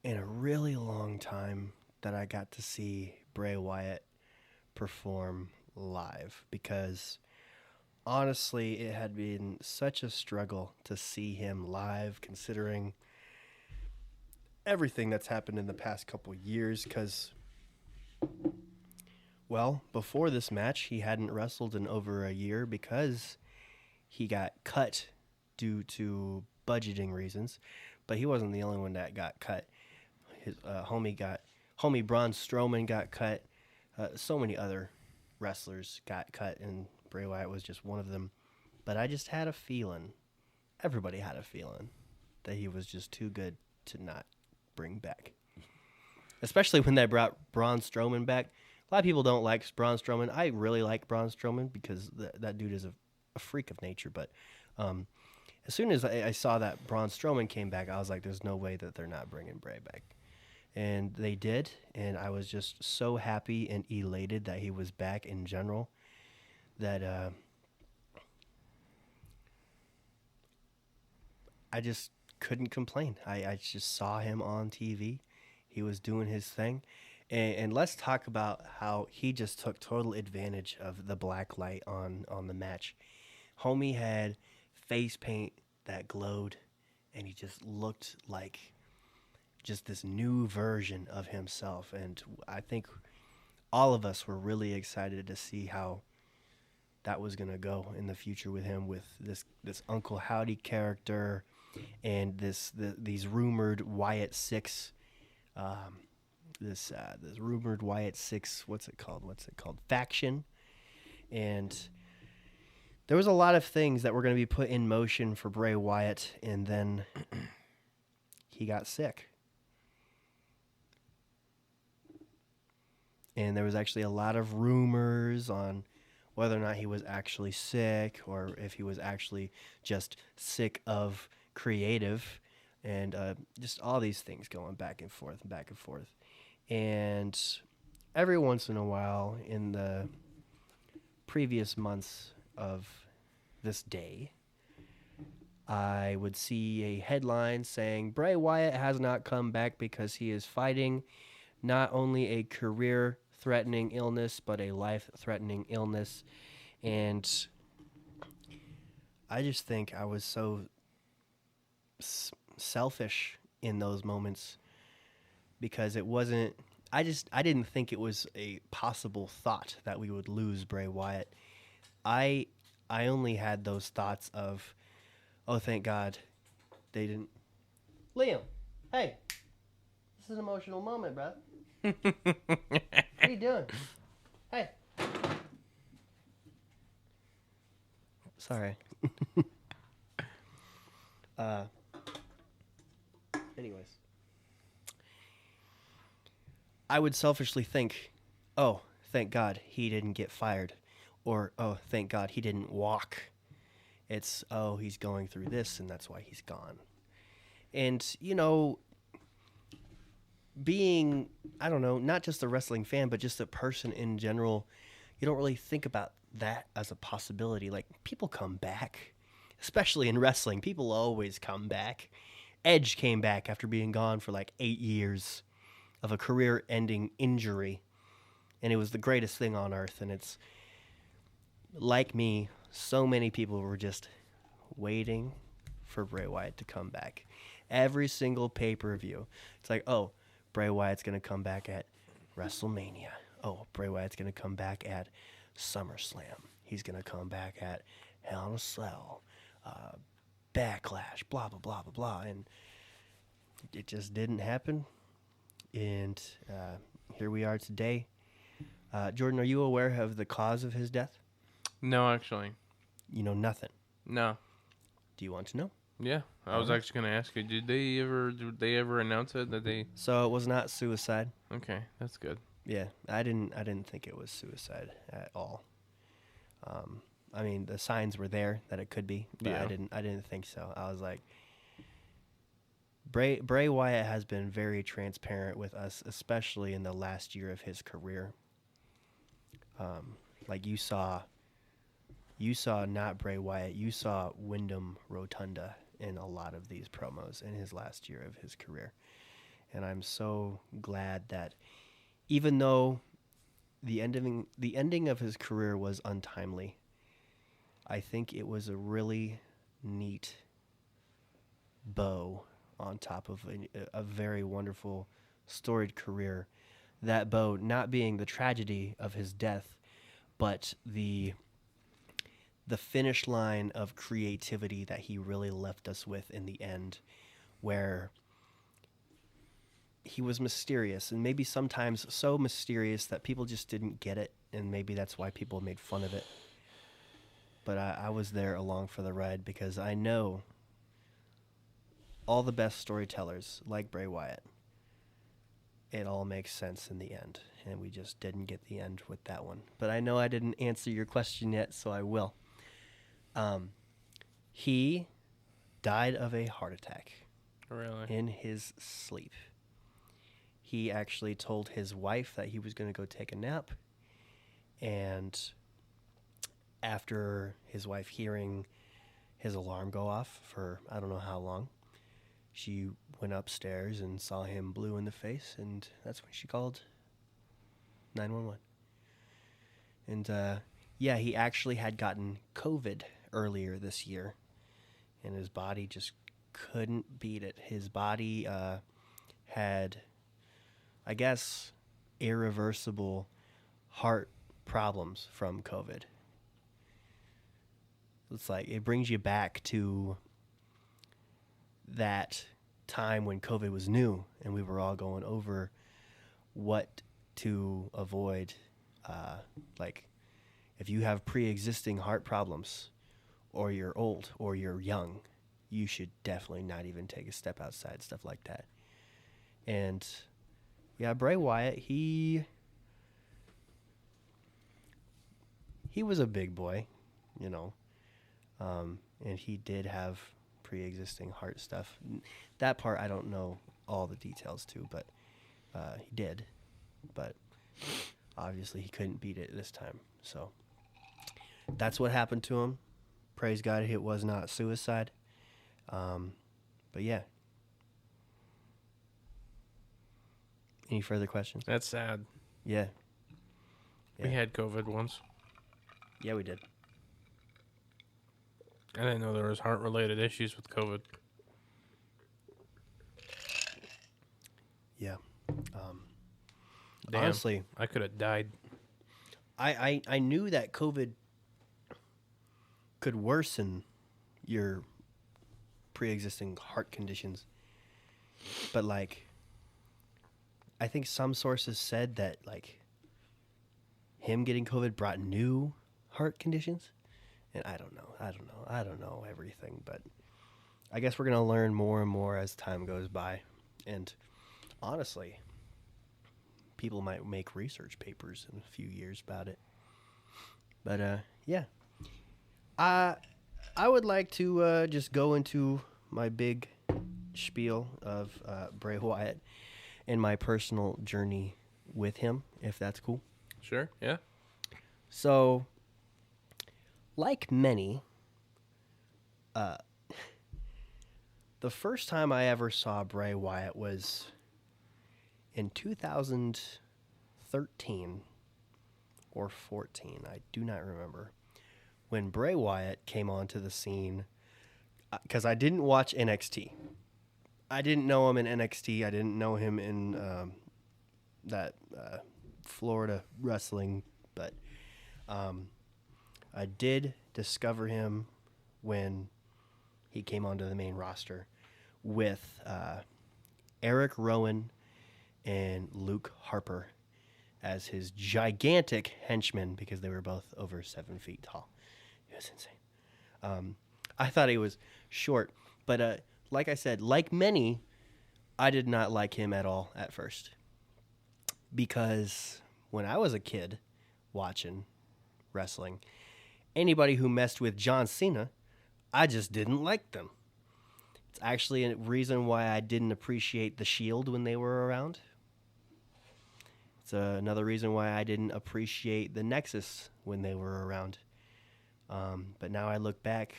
in a really long time that I got to see Bray Wyatt perform live, because honestly, it had been such a struggle to see him live, considering everything that's happened in the past couple years, because Well, before this match, he hadn't wrestled in over a year because he got cut due to budgeting reasons. But he wasn't the only one that got cut. His homie Braun Strowman got cut. So many other wrestlers got cut, and Bray Wyatt was just one of them. But I just had a feeling, everybody had a feeling, that he was just too good to not bring back. Especially when they brought Braun Strowman back. A lot of people don't like Braun Strowman. I really like Braun Strowman because that dude is a freak of nature. But as soon as I saw that Braun Strowman came back, I was like, there's no way that they're not bringing Bray back. And they did, and I was just so happy and elated that he was back in general that I just couldn't complain. I just saw him on TV. He was doing his thing. And let's talk about how he just took total advantage of the black light on the match. Homie had face paint that glowed, and he just looked like just this new version of himself. And I think all of us were really excited to see how that was going to go in the future with him, with this Uncle Howdy character and these rumored Wyatt 6 this rumored Wyatt 6 what's it called faction. And there was a lot of things that were going to be put in motion for Bray Wyatt, and then he got sick. And there was actually a lot of rumors on whether or not he was actually sick or if he was actually just sick of creative, and just all these things going back and forth. And every once in a while in the previous months of this day, I would see a headline saying Bray Wyatt has not come back because he is fighting not only a career-threatening illness, but a life-threatening illness. And I just think I was so selfish in those moments because it wasn't, I didn't think it was a possible thought that we would lose Bray Wyatt. I only had those thoughts of, oh, thank God they didn't. Liam, hey, this is an emotional moment, bro. What are you doing? Hey. Sorry. Anyways. I would selfishly think, oh, thank God he didn't get fired. Or, oh, thank God he didn't walk. It's, oh, he's going through this and that's why he's gone. And, you know, being, I don't know, not just a wrestling fan, but just a person in general, you don't really think about that as a possibility. Like, people come back, especially in wrestling. People always come back. Edge came back after being gone for like 8 years of a career-ending injury, and it was the greatest thing on earth. And it's, like me, so many people were just waiting for Bray Wyatt to come back. Every single pay-per-view, it's like, oh, Bray Wyatt's going to come back at WrestleMania. Oh, Bray Wyatt's going to come back at SummerSlam. He's going to come back at Hell in a Cell, Backlash, blah, blah, blah, blah, blah. And it just didn't happen. And here we are today. Jordan, are you aware of the cause of his death? No, actually. You know nothing. No. Do you want to know? Yeah, I was actually going to ask you. Did they ever announce it that they? So it was not suicide. Okay, that's good. Yeah, I didn't think it was suicide at all. I mean, the signs were there that it could be, but Yeah. I didn't think so. I was like, Bray Wyatt has been very transparent with us, especially in the last year of his career. Like you saw not Bray Wyatt, you saw Wyndham Rotunda in a lot of these promos in his last year of his career. And I'm so glad that even though the ending of his career was untimely, I think it was a really neat bow on top of a very wonderful storied career that bow not being the tragedy of his death, but the finish line of creativity that he really left us with in the end, where he was mysterious and maybe sometimes so mysterious that people just didn't get it, and maybe that's why people made fun of it. But I was there along for the ride because I know all the best storytellers, like Bray Wyatt, it all makes sense in the end, and we just didn't get the end with that one. But I know I didn't answer your question yet, so I will. He died of a heart attack. Really? In his sleep. He actually told his wife that he was going to go take a nap, and after his wife hearing his alarm go off for I don't know how long, she went upstairs and saw him blue in the face, and that's when she called 911. And yeah, he actually had gotten COVID earlier this year, and his body just couldn't beat it. His body had, I guess, irreversible heart problems from COVID. It's like it brings you back to that time when COVID was new and we were all going over what to avoid. Like if you have pre-existing heart problems, or you're old or you're young, you should definitely not even take a step outside, stuff like that. And yeah, Bray Wyatt, he was a big boy, you know, and he did have pre-existing heart stuff. That part I don't know all the details to, but he did. But obviously he couldn't beat it this time. So that's what happened to him. Praise God, it was not suicide. But yeah. Any further questions? That's sad. Yeah. We had COVID once. Yeah, we did. I didn't know there was heart-related issues with COVID. Yeah. Damn, Honestly, I could have died. I knew that COVID could worsen your pre-existing heart conditions, but like I think some sources said that like him getting COVID brought new heart conditions, and I don't know everything, but I guess we're gonna learn more and more as time goes by. And honestly, people might make research papers in a few years about it. But yeah, I would like to just go into my big spiel of Bray Wyatt and my personal journey with him, if that's cool. Sure, yeah. So, like many, the first time I ever saw Bray Wyatt was in 2013 or 14. I do not remember. When Bray Wyatt came onto the scene, because I didn't watch NXT. I didn't know him in NXT. I didn't know him in that Florida wrestling, but I did discover him when he came onto the main roster with Eric Rowan and Luke Harper as his gigantic henchmen, because they were both over 7 feet tall. It was insane. I thought he was short, but like I said, like many, I did not like him at all at first, because when I was a kid watching wrestling, anybody who messed with John Cena, I just didn't like them. It's actually a reason why I didn't appreciate The Shield when they were around. It's another reason why I didn't appreciate the Nexus when they were around. But now I look back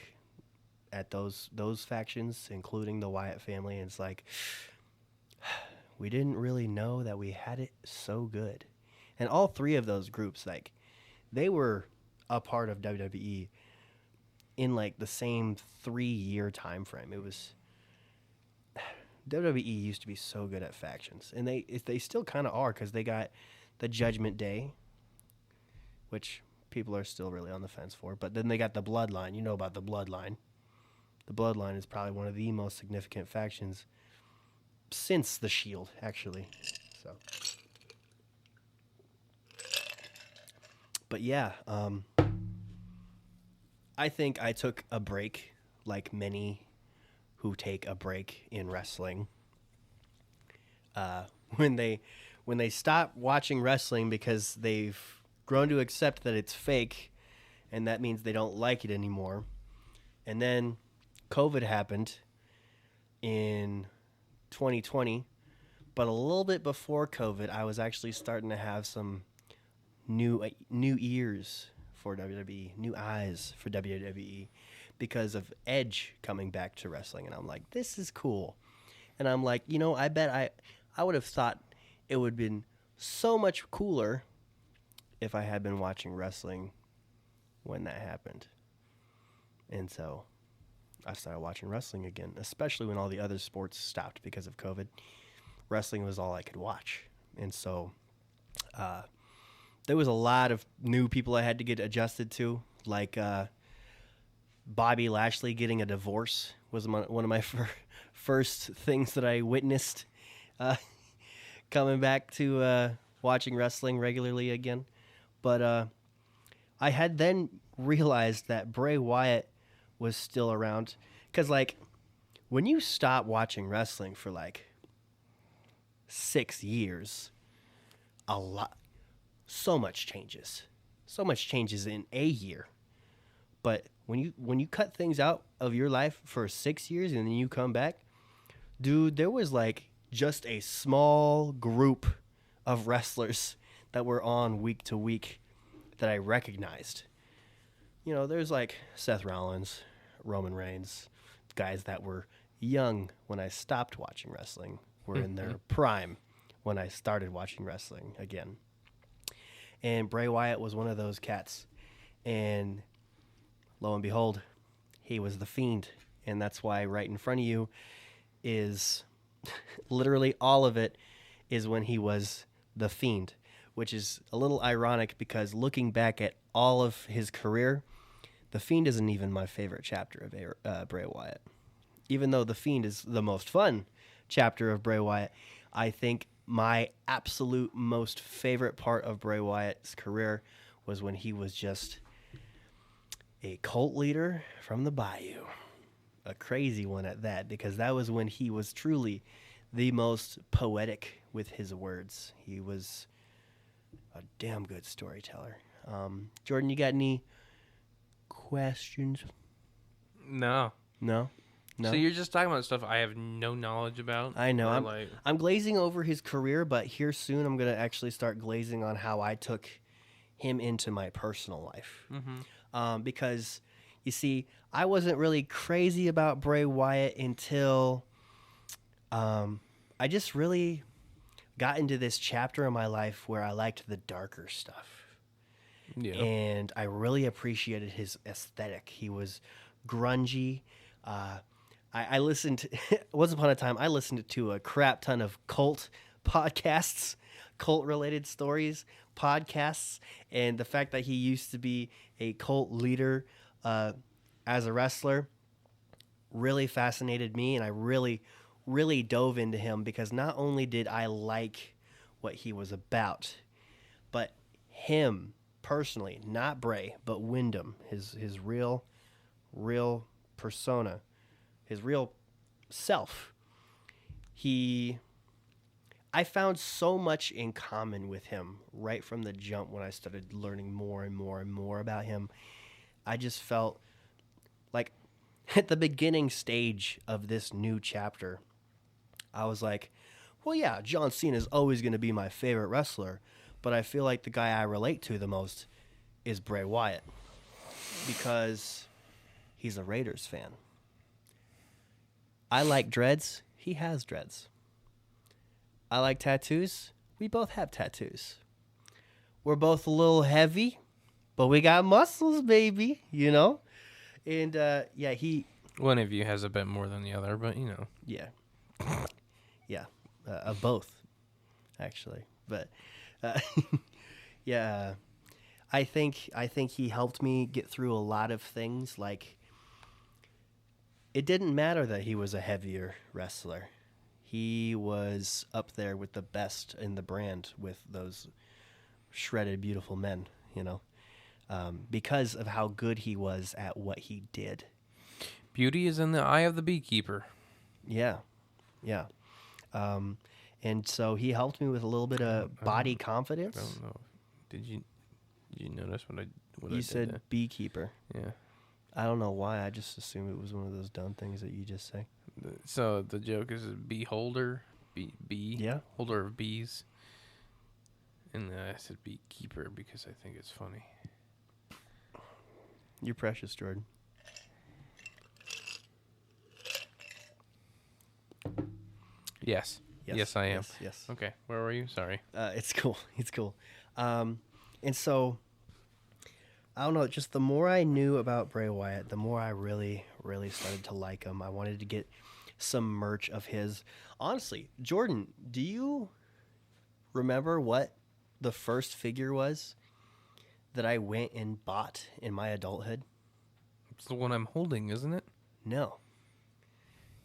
at those factions, including the Wyatt family, and it's like, we didn't really know that we had it so good. And all three of those groups, like, they were a part of WWE in like the same 3-year time frame. It was WWE used to be so good at factions, and they still kind of are, because they got the Judgment Day, which people are still really on the fence for. But then they got the Bloodline. You know about the Bloodline. The Bloodline is probably one of the most significant factions since the Shield, actually. So, but yeah, I think I took a break, like many who take a break in wrestling. When they stop watching wrestling because they've grown to accept that it's fake, and that means they don't like it anymore. And then COVID happened in 2020, but a little bit before COVID, I was actually starting to have some new ears for WWE, new eyes for WWE, because of Edge coming back to wrestling. And I'm like, this is cool. And I'm like, I bet I would have thought it would have been so much cooler if I had been watching wrestling when that happened. And so I started watching wrestling again, especially when all the other sports stopped because of COVID. Wrestling was all I could watch. And so there was a lot of new people I had to get adjusted to, like Bobby Lashley getting a divorce was one of my first things that I witnessed coming back to watching wrestling regularly again. But I had then realized that Bray Wyatt was still around, because like when you stop watching wrestling for like 6 years, so much changes in a year. But when you cut things out of your life for 6 years and then you come back, dude, there was like just a small group of wrestlers that were on week to week that I recognized. There's like Seth Rollins, Roman Reigns, guys that were young when I stopped watching wrestling, were in their prime when I started watching wrestling again. And Bray Wyatt was one of those cats. And lo and behold, he was the Fiend. And that's why right in front of you is literally all of it is when he was the Fiend, which is a little ironic because looking back at all of his career, the Fiend isn't even my favorite chapter of Bray Wyatt. Even though the Fiend is the most fun chapter of Bray Wyatt, I think my absolute most favorite part of Bray Wyatt's career was when he was just a cult leader from the Bayou. A crazy one at that, because that was when he was truly the most poetic with his words. He was a damn good storyteller. Jordan, you got any questions? No. No? So you're just talking about stuff I have no knowledge about? I know. I'm glazing over his career, but here soon I'm going to actually start glazing on how I took him into my personal life. Mm-hmm. Because, you see, I wasn't really crazy about Bray Wyatt until I just really got into this chapter in my life where I liked the darker stuff. Yeah. And I really appreciated his aesthetic. He was grungy. I listened, once upon a time, I listened to a crap ton of cult podcasts, cult-related stories, podcasts, and the fact that he used to be a cult leader as a wrestler really fascinated me, and I really, really dove into him because not only did I like what he was about, but him personally, not Bray, but Wyndham, his real persona, his real self. I found so much in common with him right from the jump when I started learning more and more and more about him. I just felt like at the beginning stage of this new chapter, I was like, well, yeah, John Cena is always going to be my favorite wrestler, but I feel like the guy I relate to the most is Bray Wyatt because he's a Raiders fan. I like dreads. He has dreads. I like tattoos. We both have tattoos. We're both a little heavy, but we got muscles, baby, And, yeah, one of you has a bit more than the other, but, Yeah. Yeah, of both, actually. But yeah, I think he helped me get through a lot of things. Like, it didn't matter that he was a heavier wrestler. He was up there with the best in the brand with those shredded, beautiful men, because of how good he was at what he did. Beauty is in the eye of the beekeeper. Yeah, yeah. And so he helped me with a little bit of body confidence. I don't know. Did you notice what I You did said there? beekeeper. Yeah. I don't know why. I just assumed it was one of those dumb things that you just say. So the joke is beholder, Yeah. holder of bees. And I said beekeeper because I think it's funny. You're precious, Jordan. Yes. Yes, I am. Yes. Okay, where were you? Sorry. It's cool. It's cool. And so, I don't know. Just the more I knew about Bray Wyatt, the more I really, really started to like him. I wanted to get some merch of his. Honestly, Jordan, do you remember what the first figure was that I went and bought in my adulthood? It's the one I'm holding, isn't it? No.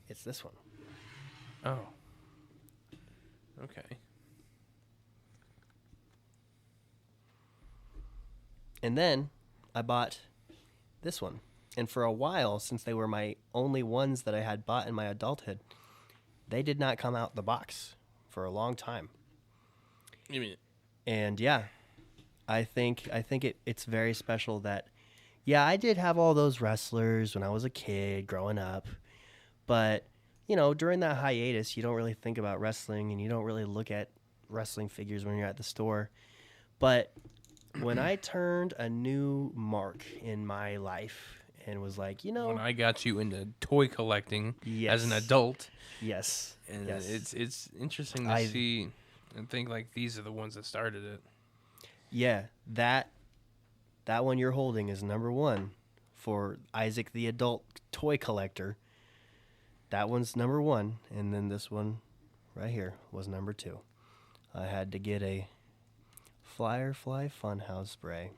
It's this one. Oh. Okay. And then I bought this one. And for a while, since they were my only ones that I had bought in my adulthood, they did not come out the box for a long time. You mean? And yeah, I think it's very special that, yeah, I did have all those wrestlers when I was a kid growing up, but during that hiatus, you don't really think about wrestling and you don't really look at wrestling figures when you're at the store. But when I turned a new mark in my life and was like, when I got you into toy collecting as an Yes. adult, yes, and yes. it's interesting to see and think like these are the ones that started it. Yeah, that one you're holding is number one for Isaac the adult toy collector. That one's number one, and then this one right here was number two. I had to get a Firefly Funhouse Bray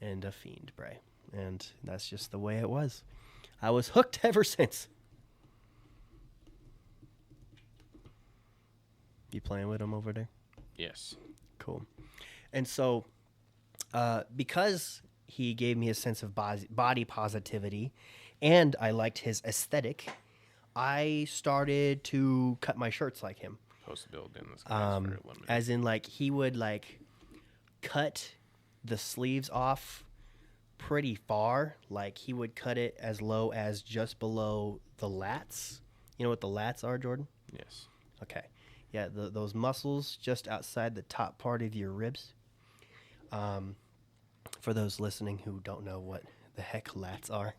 and a Fiend Bray, and that's just the way it was. I was hooked ever since. You playing with them over there? Yes. Cool. And so, because he gave me a sense of body positivity, and I liked his aesthetic, I started to cut my shirts like him. Supposed to build in this guy's very limited. As in, like, he would, like, cut the sleeves off pretty far. Like, he would cut it as low as just below the lats. You know what the lats are, Jordan? Yes. Okay. Yeah, those muscles just outside the top part of your ribs. For those listening who don't know what the heck lats are.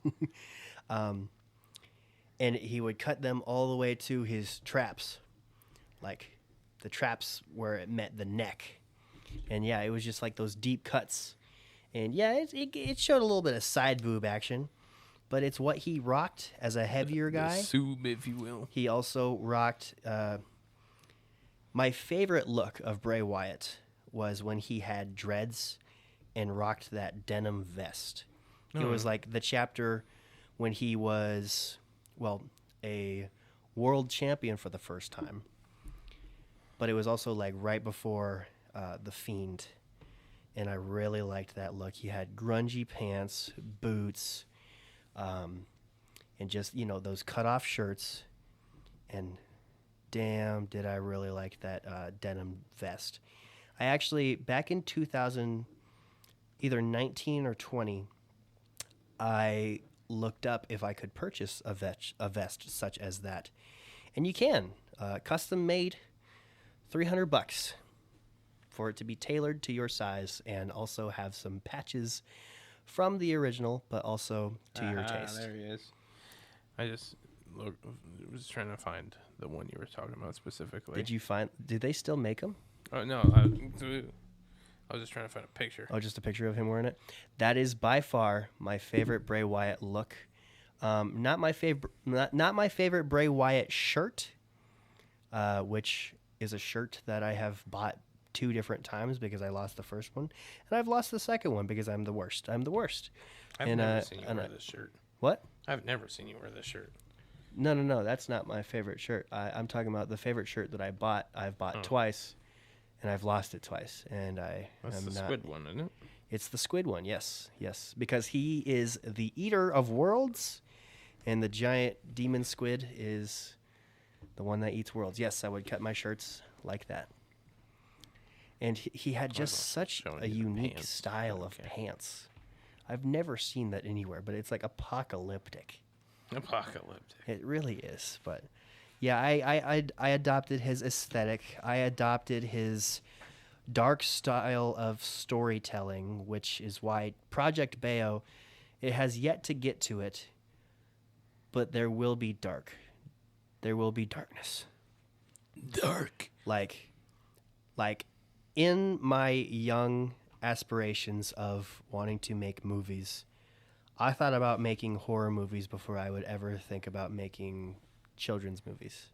And he would cut them all the way to his traps. Like, the traps where it met the neck. And yeah, it was just like those deep cuts. And yeah, it showed a little bit of side boob action. But it's what he rocked as a heavier guy. The sub, if you will. He also rocked... my favorite look of Bray Wyatt was when he had dreads and rocked that denim vest. It was like the chapter when he was, a world champion for the first time. But it was also like right before The Fiend. And I really liked that look. He had grungy pants, boots, and just, those cut-off shirts. And damn, did I really like that denim vest. I actually, back in 2000, either 19 or 20, I looked up if I could purchase a vest such as that. And you can. Custom made, $300 for it to be tailored to your size and also have some patches from the original, but also to your taste. There he is. I just was trying to find the one you were talking about specifically. Did they still make them? Oh, no. I was just trying to find a picture. Oh, just a picture of him wearing it? That is by far my favorite Bray Wyatt look. Not my favorite Bray Wyatt shirt, which is a shirt that I have bought 2 different times because I lost the first one, and I've lost the second one because I'm the worst. I'm the worst. I've never seen you wear this shirt. What? I've never seen you wear this shirt. No. That's not my favorite shirt. I'm talking about the favorite shirt that I bought. I've bought twice, and I've lost it twice. And That's the squid one, isn't it? It's the squid one. Yes, because he is the eater of worlds, and the giant demon squid is the one that eats worlds. Yes, I would cut my shirts like that. And he had just such a unique style of pants. I've never seen that anywhere, but it's like apocalyptic. Apocalyptic. It really is. But yeah, I adopted his aesthetic. I adopted his dark style of storytelling, which is why Project Bayo, it has yet to get to it, but there will be dark. There will be darkness. Dark. Like in my young aspirations of wanting to make movies, I thought about making horror movies before I would ever think about making children's movies.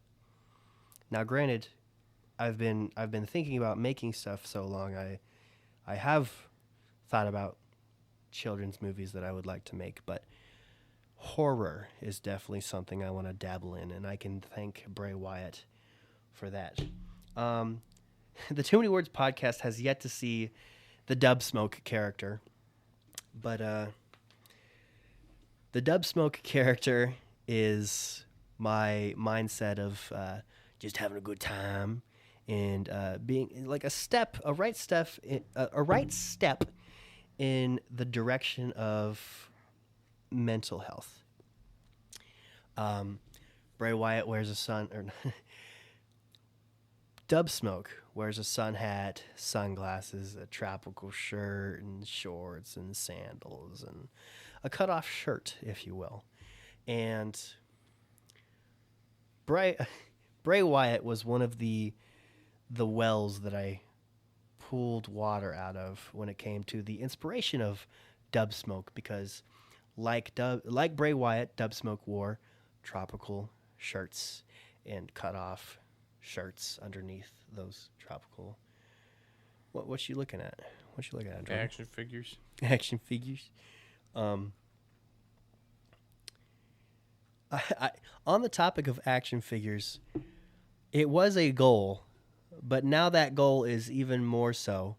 Now, granted, I've been thinking about making stuff so long. I have thought about children's movies that I would like to make, but horror is definitely something I want to dabble in, and I can thank Bray Wyatt for that. The Too Many Words podcast has yet to see the Dub Smoke character, but the Dub Smoke character is my mindset of just having a good time and being like a right step in the direction of mental health. Bray Wyatt wears Dub Smoke wears a sun hat, sunglasses, a tropical shirt, and shorts, and sandals, and a cutoff shirt, if you will. And Bray Wyatt was one of the wells that I pulled water out of when it came to the inspiration of Dub Smoke, because like Bray Wyatt, Dub Smoke wore tropical shirts and cutoff shirts underneath those tropical. What you looking at? What you looking at, Jordan? Action figures. Action figures. I on the topic of action figures, it was a goal, but now that goal is even more so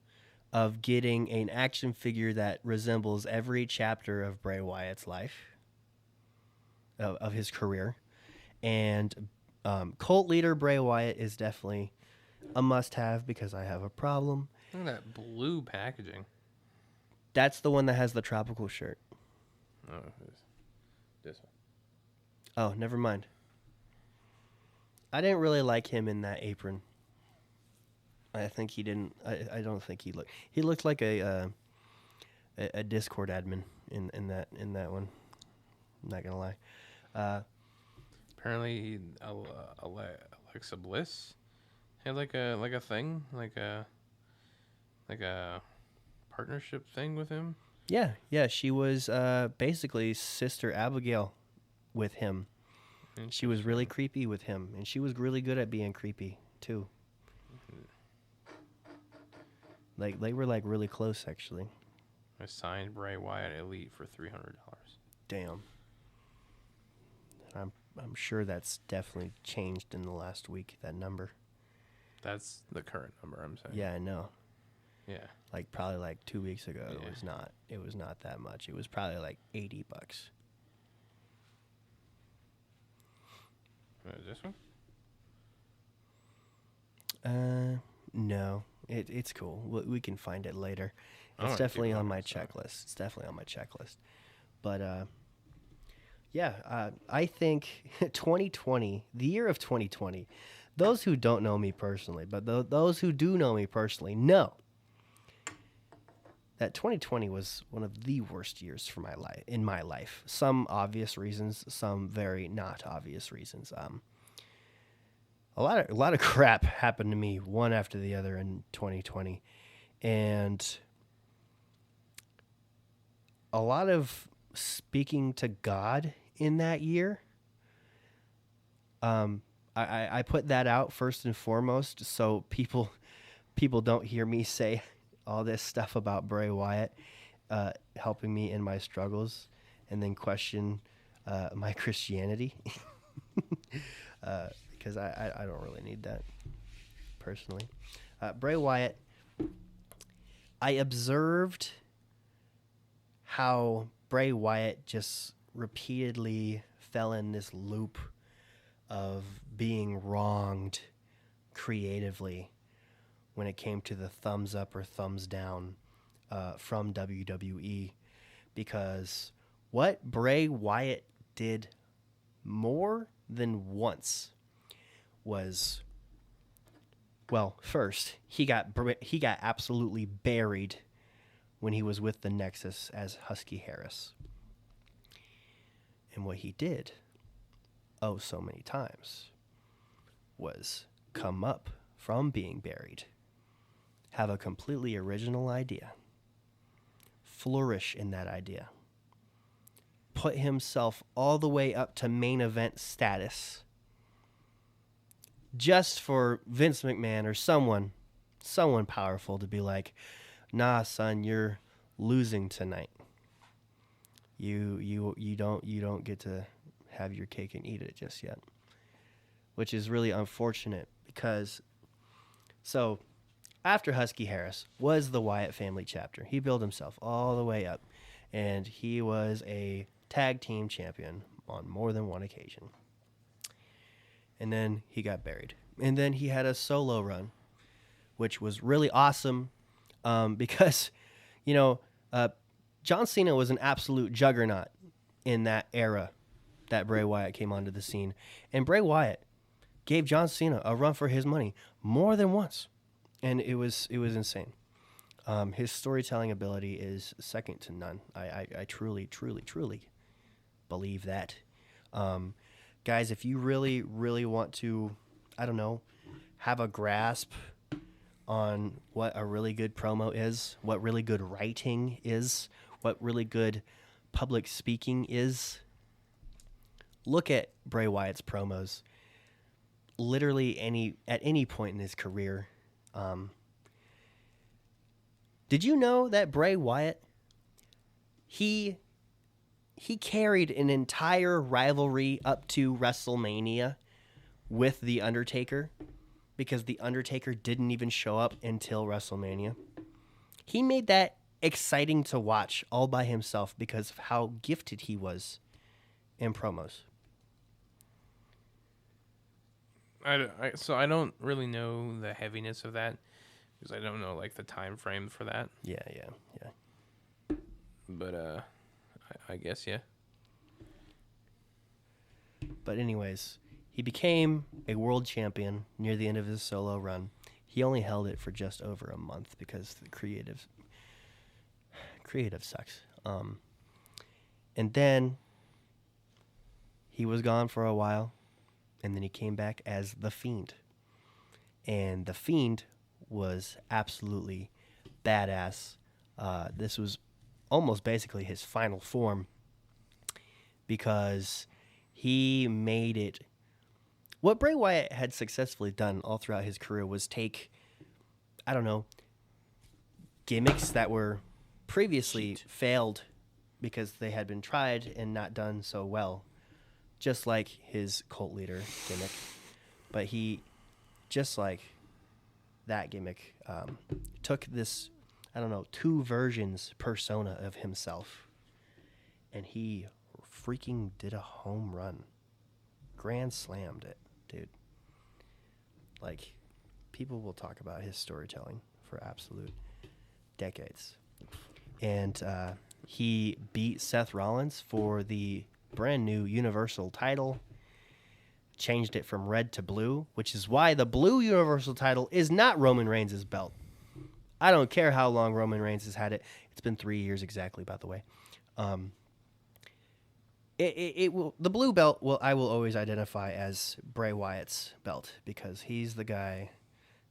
of getting an action figure that resembles every chapter of Bray Wyatt's life, of his career. And cult leader Bray Wyatt is definitely a must-have because I have a problem. Look at that blue packaging. That's the one that has the tropical shirt. Oh, this one. Oh, never mind. I didn't really like him in that apron. I think he didn't. I don't think he looked. He looked like a Discord admin in that one. I'm not gonna lie. Apparently, Alexa Bliss had like a thing, like a partnership thing with him. Yeah. She was basically Sister Abigail with him. She was really creepy with him, and she was really good at being creepy too. Like they were like really close, actually. I signed Bray Wyatt Elite for $300. Damn. I'm sure that's definitely changed in the last week. That number. That's the current number I'm saying. Yeah, I know. Yeah. Like probably like 2 weeks ago, Yeah. It was not that much. It was probably like $80. This one? No. It's cool. We can find it later. It's Alright, definitely keep on going, my sorry. checklist. It's definitely on my checklist. But yeah, I think 2020, the year of 2020, those who don't know me personally, but those who do know me personally know that 2020 was one of the worst years for my life. Some obvious reasons, some very not obvious reasons. A lot of crap happened to me one after the other in 2020, and a lot of speaking to God in that year. I put that out first and foremost so people don't hear me say all this stuff about Bray Wyatt helping me in my struggles and then question my Christianity. Because I don't really need that personally. Bray Wyatt, I observed how Bray Wyatt just repeatedly fell in this loop of being wronged creatively when it came to the thumbs up or thumbs down from WWE, because what Bray Wyatt did more than once was, well, first he got absolutely buried when he was with the Nexus as Husky Harris. And what he did, oh so many times, was come up from being buried, have a completely original idea, flourish in that idea, put himself all the way up to main event status, just for Vince McMahon or someone powerful to be like, nah, son, you're losing tonight. You don't get to have your cake and eat it just yet, which is really unfortunate because so after Husky Harris was the Wyatt family chapter, he built himself all the way up, and he was a tag team champion on more than one occasion. And then he got buried, and then he had a solo run, which was really awesome because, John Cena was an absolute juggernaut in that era that Bray Wyatt came onto the scene. And Bray Wyatt gave John Cena a run for his money more than once. And it was insane. His storytelling ability is second to none. I truly believe that. Guys, if you really, really want to, have a grasp on what a really good promo is, what really good writing is, what really good public speaking is, look at Bray Wyatt's promos. Literally at any point in his career. Did you know that Bray Wyatt, he carried an entire rivalry up to WrestleMania with The Undertaker because The Undertaker didn't even show up until WrestleMania? He made that exciting to watch all by himself because of how gifted he was in promos. So I don't really know the heaviness of that because I don't know like the time frame for that. Yeah. But I guess yeah. But anyways, he became a world champion near the end of his solo run. He only held it for just over a month because the creative sucks. And then he was gone for a while, and then he came back as The Fiend. And The Fiend was absolutely badass. This was almost basically his final form because he made it. What Bray Wyatt had successfully done all throughout his career was take, gimmicks that were previously failed because they had been tried and not done so well, just like his cult leader gimmick. But he, just like that gimmick, took this, two versions persona of himself, and he freaking did a home run. Grand slammed it, dude. Like, people will talk about his storytelling for absolute decades. And he beat Seth Rollins for the brand new Universal title, changed it from red to blue, which is why the blue Universal title is not Roman Reigns' belt. I don't care how long Roman Reigns has had it. It's been 3 years exactly, by the way. It will, the blue belt I will always identify as Bray Wyatt's belt because he's the guy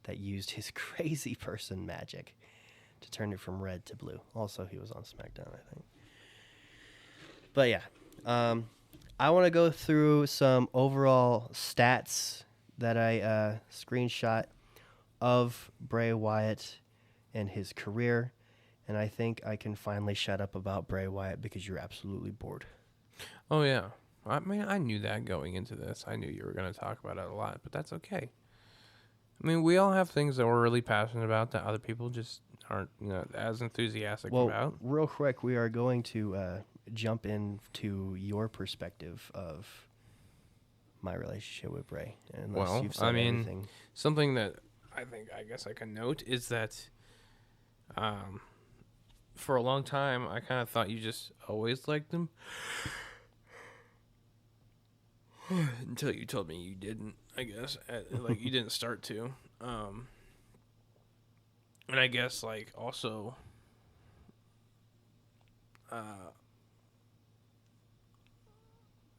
that used his crazy person magic to turn it from red to blue. Also, he was on SmackDown, I think. But yeah, I want to go through some overall stats that I screenshot of Bray Wyatt and his career, and I think I can finally shut up about Bray Wyatt because you're absolutely bored. Oh, yeah. I mean, I knew that going into this. I knew you were going to talk about it a lot, but that's okay. I mean, we all have things that we're really passionate about that other people just aren't, as enthusiastic about. Real quick, we are going to jump into your perspective of my relationship with Bray. Unless you've said everything. Something that I guess I can note is that for a long time, I kind of thought you just always liked him. Until you told me you didn't, I guess. Like, you didn't start to. And I guess, like, also, I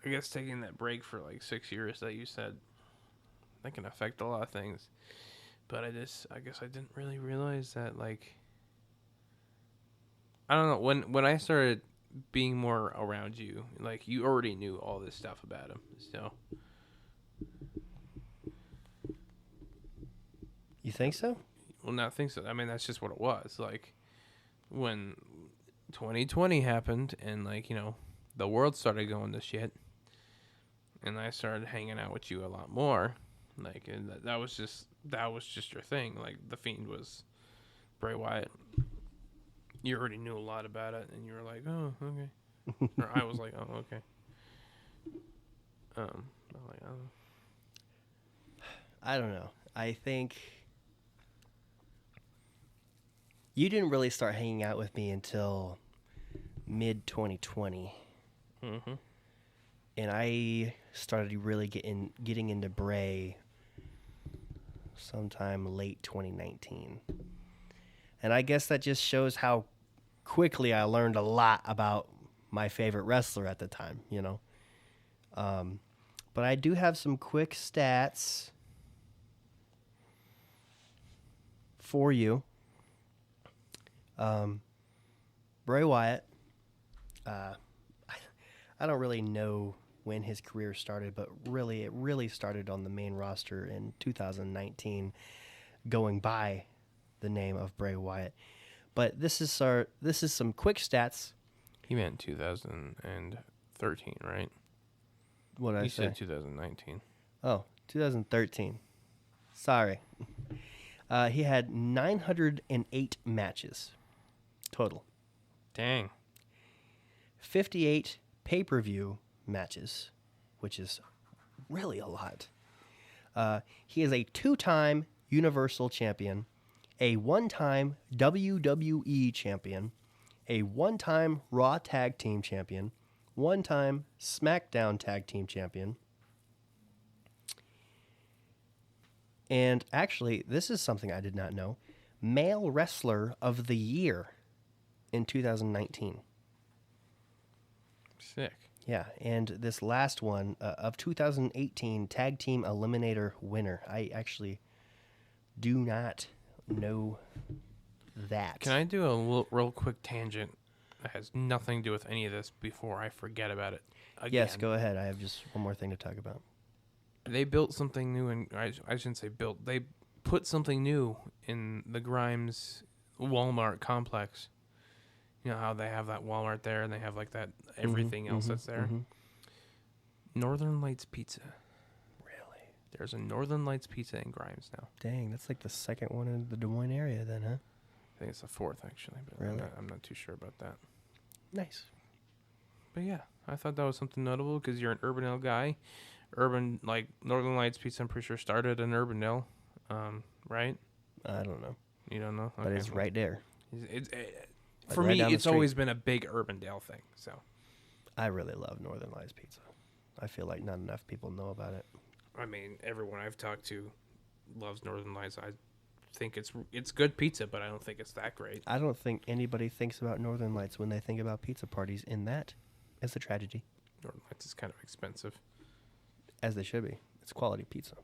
guess taking that break for, like, 6 years that you said, that can affect a lot of things. But I guess I didn't really realize that, like, I don't know, when I started being more around you, like, you already knew all this stuff about him, so. You think so? Well, not think so. I mean, that's just what it was. Like, when 2020 happened and, like, the world started going to shit, and I started hanging out with you a lot more, like, and that was just your thing. Like, the Fiend was Bray Wyatt. You already knew a lot about it, and you were like, oh, okay. Or I was like, oh, okay. I'm like, oh. I don't know. I think you didn't really start hanging out with me until mid-2020. Mm-hmm. And I started really getting into Bray sometime late 2019. And I guess that just shows how quickly I learned a lot about my favorite wrestler at the time, But I do have some quick stats for you. Bray Wyatt, I don't really know when his career started, but it really started on the main roster in 2019, going by the name of Bray Wyatt. But this is some quick stats. He meant 2013, right? What did I say? You said 2019. Oh, 2013. Sorry. He had 908 matches total. Dang. 58 pay-per-view matches, which is really a lot. He is a 2-time Universal Champion, a 1-time WWE Champion, a 1-time Raw Tag Team Champion, 1-time SmackDown Tag Team Champion. And actually, this is something I did not know. Male Wrestler of the Year in 2019. Sick. Yeah, and this last one of 2018 Tag Team Eliminator winner. I actually do not know that. Can I do a real quick tangent that has nothing to do with any of this before I forget about it again? Yes, go ahead. I have just one more thing to talk about. They built something new, and I shouldn't say built. They put something new in the Grimes Walmart complex. You know how they have that Walmart there, and they have like that everything else that's there. Mm-hmm. Northern Lights Pizza. Really? There's a Northern Lights Pizza in Grimes now. Dang, that's like the second one in the Des Moines area then, huh? I think it's the fourth, actually, but really? I'm not too sure about that. Nice. But yeah, I thought that was something notable because you're an Urbandale guy. Northern Lights Pizza, I'm pretty sure started in Urbandale, right? I don't know. You don't know? But it's right there. For me, it's always been a big Urbandale thing. So, I really love Northern Lights Pizza. I feel like not enough people know about it. I mean, everyone I've talked to loves Northern Lights. I think it's good pizza, but I don't think it's that great. I don't think anybody thinks about Northern Lights when they think about pizza parties, and that is a tragedy. Northern Lights is kind of expensive. As they should be. It's quality pizza.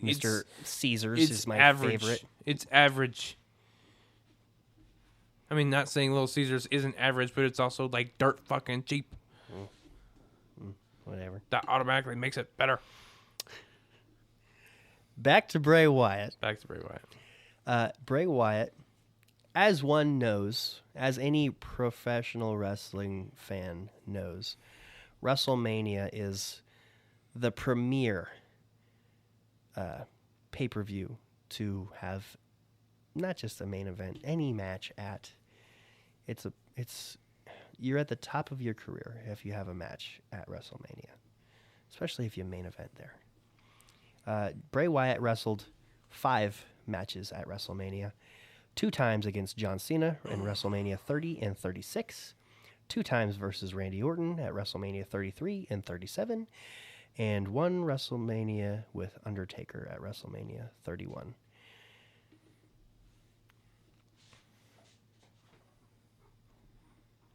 Mr. Caesar's is my favorite. It's average. I mean, not saying Little Caesars isn't average, but it's also like dirt fucking cheap. Whatever. That automatically makes it better. back to Bray Wyatt. Back to Bray Wyatt. Bray Wyatt, as one knows, as any professional wrestling fan knows, WrestleMania is the premier pay-per-view to have not just a main event, any match at. You're at the top of your career if you have a match at WrestleMania, especially if you main event there. Bray Wyatt wrestled 5 matches at WrestleMania, 2 times against John Cena in WrestleMania 30 and 36, 2 times versus Randy Orton at WrestleMania 33 and 37, and 1 WrestleMania with Undertaker at WrestleMania 31.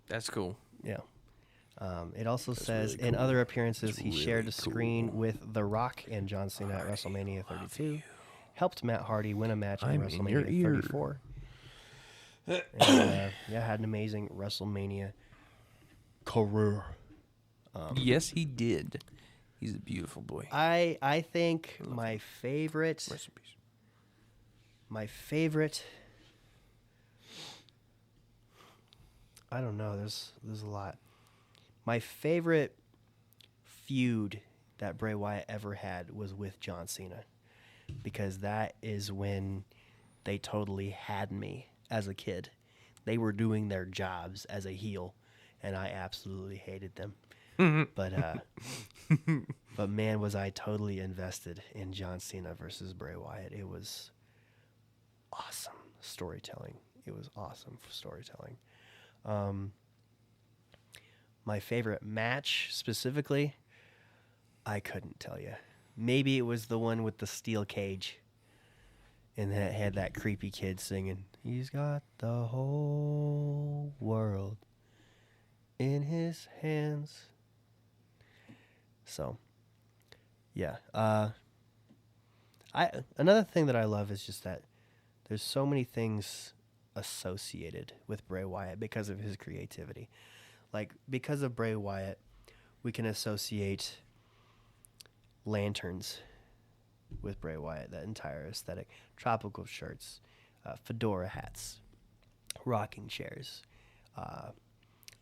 That's cool. Yeah. It also says really in cool. other appearances, he really shared the screen with The Rock and John Cena at WrestleMania 32. Helped Matt Hardy win a match at I'm in your WrestleMania ear. 34. And, had an amazing WrestleMania career. Yes, he did. He's a beautiful boy. I think my favorite. Rest in peace. My favorite. I don't know. There's a lot. My favorite feud that Bray Wyatt ever had was with John Cena, because that is when they totally had me as a kid. They were doing their jobs as a heel, and I absolutely hated them. But man, was I totally invested in John Cena versus Bray Wyatt. It was awesome storytelling. My favorite match specifically, I couldn't tell you. Maybe it was the one with the steel cage, and that had that creepy kid singing, "He's got the whole world in his hands." So, yeah. Another thing that I love is just that there's so many things associated with Bray Wyatt because of his creativity. Like, because of Bray Wyatt, we can associate lanterns with Bray Wyatt, that entire aesthetic. Tropical shirts, fedora hats, rocking chairs,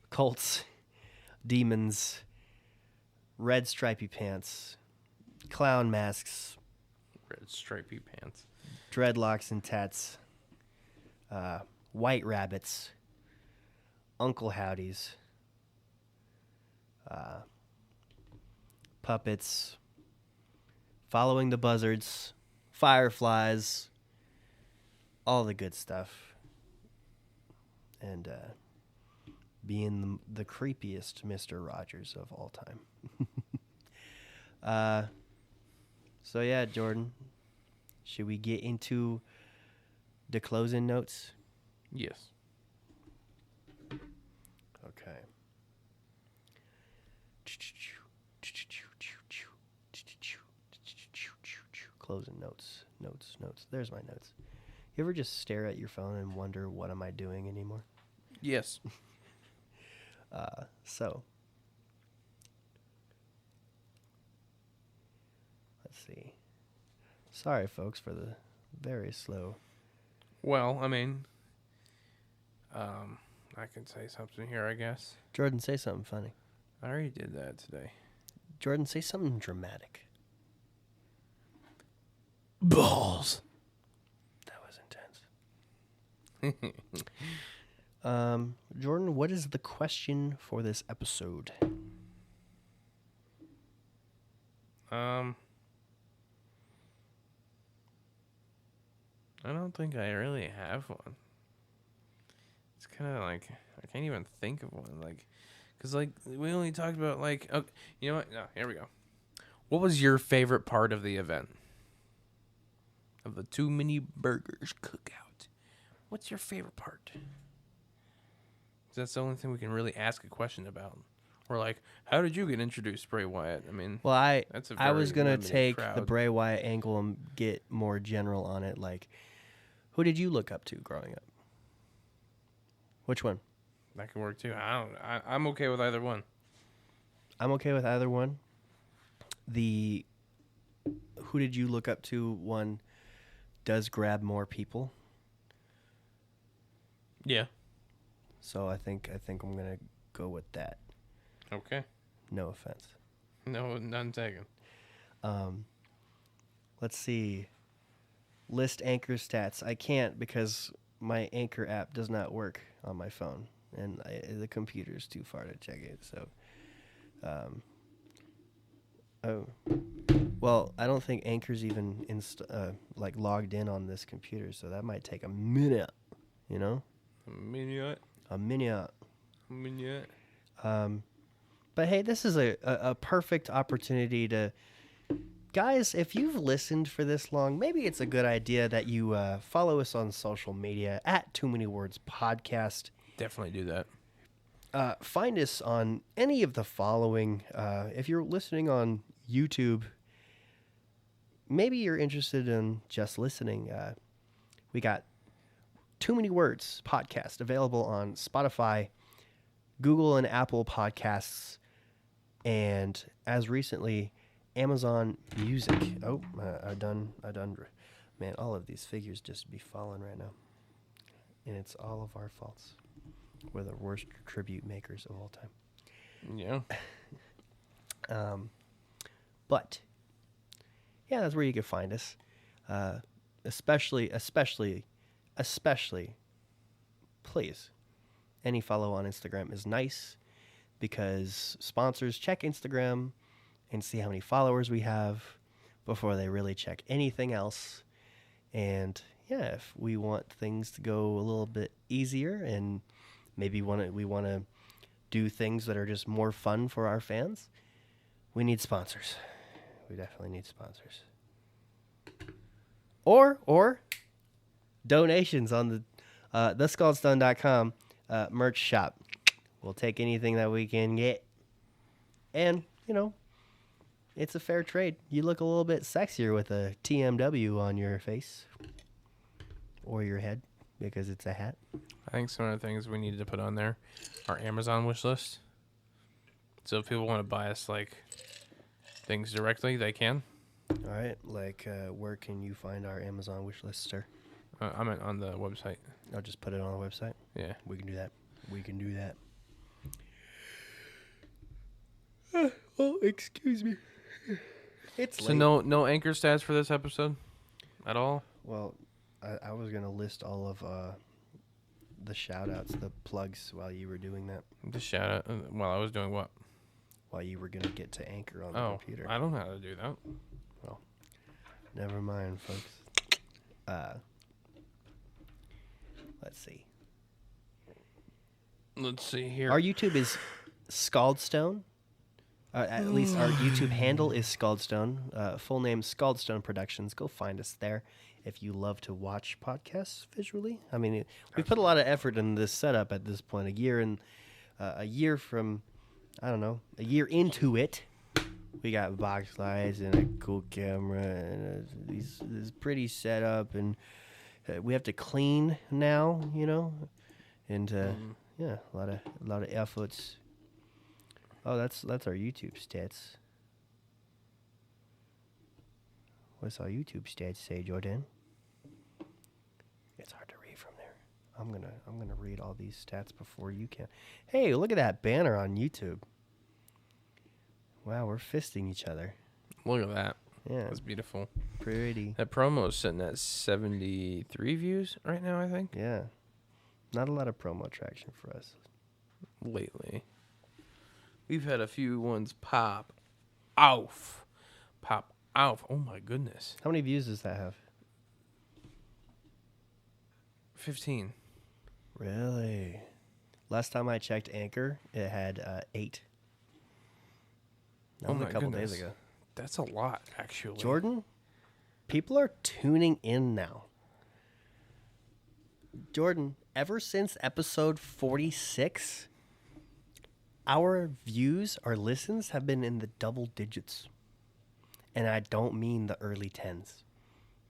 cults, demons, red stripy pants, clown masks, Red stripy pants. dreadlocks and tats, white rabbits, Uncle Howdies, puppets, following the buzzards, fireflies, all the good stuff, and being the creepiest Mr. Rogers of all time. So yeah, Jordan, should we get into the closing notes? Yes. Okay. Closing notes. There's my notes. You ever just stare at your phone and wonder, what am I doing anymore? Yes. So, let's see. Sorry, folks, for the very slow. Well, I mean, I can say something here, I guess. Jordan, say something funny. I already did that today. Jordan, say something dramatic. Balls. That was intense. Jordan, what is the question for this episode? I don't think I really have one. It's kind of like, I can't even think of one. Like, because, like, we only talked about, like, oh, you know what? No, here we go. What was your favorite part of the event? Of the Too Many Burgers cookout. What's your favorite part? 'Cause that's the only thing we can really ask a question about. Or, like, how did you get introduced to Bray Wyatt? I mean, Well, I was very gonna limited take the crowd. Bray Wyatt angle and get more general on it. Like, who did you look up to growing up? Which one? That can work too. I'm okay with either one. I'm okay with either one. Who who did you look up to? One does grab more people. Yeah. So I think I'm gonna go with that. Okay. No offense. No, none taken. Let's see. List Anchor stats. I can't because my Anchor app does not work on my phone, and the computer's too far to check it. So, oh, well, I don't think Anchor's even like logged in on this computer, so that might take a minute. You know, A minute. a minute. A minute. But hey, this is a perfect opportunity to, guys, if you've listened for this long, maybe it's a good idea that you follow us on social media at Too Many Words Podcast. Definitely do that. Find us on any of the following. If you're listening on YouTube, maybe you're interested in just listening. We got Too Many Words Podcast available on Spotify, Google and Apple Podcasts, and as recently, Amazon Music. Oh, I done. Man, all of these figures just be falling right now, and it's all of our faults. We're the worst tribute makers of all time. Yeah. But yeah, that's where you can find us. Especially, please, any follow on Instagram is nice, because sponsors check Instagram and see how many followers we have before they really check anything else. And yeah, if we want things to go a little bit easier and maybe we want to do things that are just more fun for our fans, we need sponsors. We definitely need sponsors. Or donations on the thescaldstone.com merch shop. We'll take anything that we can get. And, you know, it's a fair trade. You look a little bit sexier with a TMW on your face or your head because it's a hat. I think some of the things we need to put on there are Amazon wish list. So if people want to buy us like things directly, they can. All right. Like, where can you find our Amazon wish list, sir? I meant on the website. I'll just put it on the website. Yeah. We can do that. Oh, excuse me. It's So late. no anchor stats for this episode at all? Well, I was going to list all of the shout-outs, the plugs while you were doing that. Just shout out. While I was doing what? While you were going to get to Anchor on the computer. I don't know how to do that. Well, never mind, folks. Let's see. Let's see here. Our YouTube is Scaldstone. At least our YouTube handle is Scaldstone. Full name Scaldstone Productions. Go find us there if you love to watch podcasts visually. I mean, we put a lot of effort in this setup at this point. A year into it, we got box lights and a cool camera and this pretty setup, and we have to clean now, you know, and yeah, a lot of efforts. Oh, that's our YouTube stats. What's our YouTube stats say, Jordan? It's hard to read from there. I'm gonna read all these stats before you can. Hey, look at that banner on YouTube. Wow, we're fisting each other. Look at that. Yeah, That's beautiful. pretty. That promo is sitting at 73 views right now, I think. Yeah, not a lot of promo traction for us Lately. We've had a few ones pop off. Oh my goodness. How many views does that have? 15. Really? Last time I checked Anchor, it had 8. That was a couple days ago. That's a lot, actually. Jordan, people are tuning in now. Jordan, ever since episode 46, our views, our listens have been in the double digits. And I don't mean the early 10s.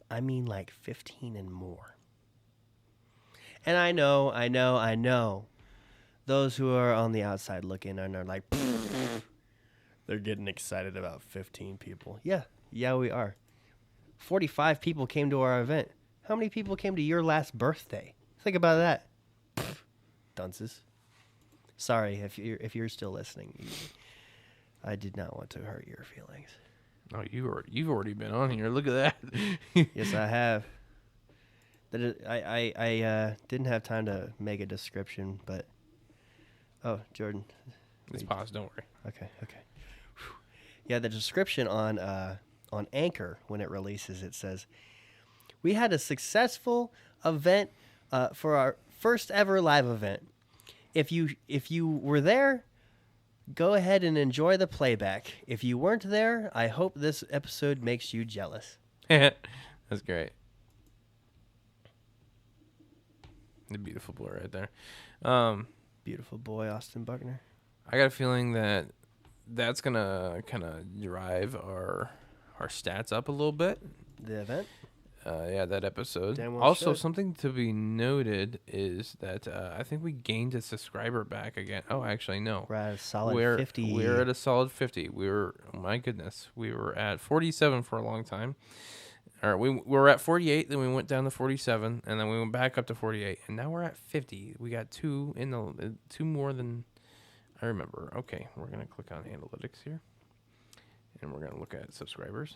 I mean like 15 and more. And I know. Those who are on the outside looking and are like, they're getting excited about 15 people. Yeah, we are. 45 people came to our event. How many people came to your last birthday? Think about that. Pfft, dunces. Sorry if you're still listening. I did not want to hurt your feelings. Oh, you've already been on here. Look at that. Yes, I have. I didn't have time to make a description, but oh, Jordan, It's paused. Don't worry. Okay. Whew. Yeah, the description on Anchor when it releases, it says, "We had a successful event for our first ever live event. If you were there, go ahead and enjoy the playback. If you weren't there, I hope this episode makes you jealous." That's great. The beautiful boy right there. Beautiful boy, Austin Buckner. I got a feeling that that's gonna kind of drive our stats up a little bit. The event? Yeah, that episode. Damn well Also, should. something to be noted is that I think we gained a subscriber back again. Oh, actually, no. We're at a solid We're 50. We're at a solid 50. Oh my goodness, we were at 47 for a long time. Or we were at 48, then we went down to 47, and then we went back up to 48, and now we're at 50. We got two more than I remember. Okay, we're gonna click on analytics here, and we're gonna look at subscribers.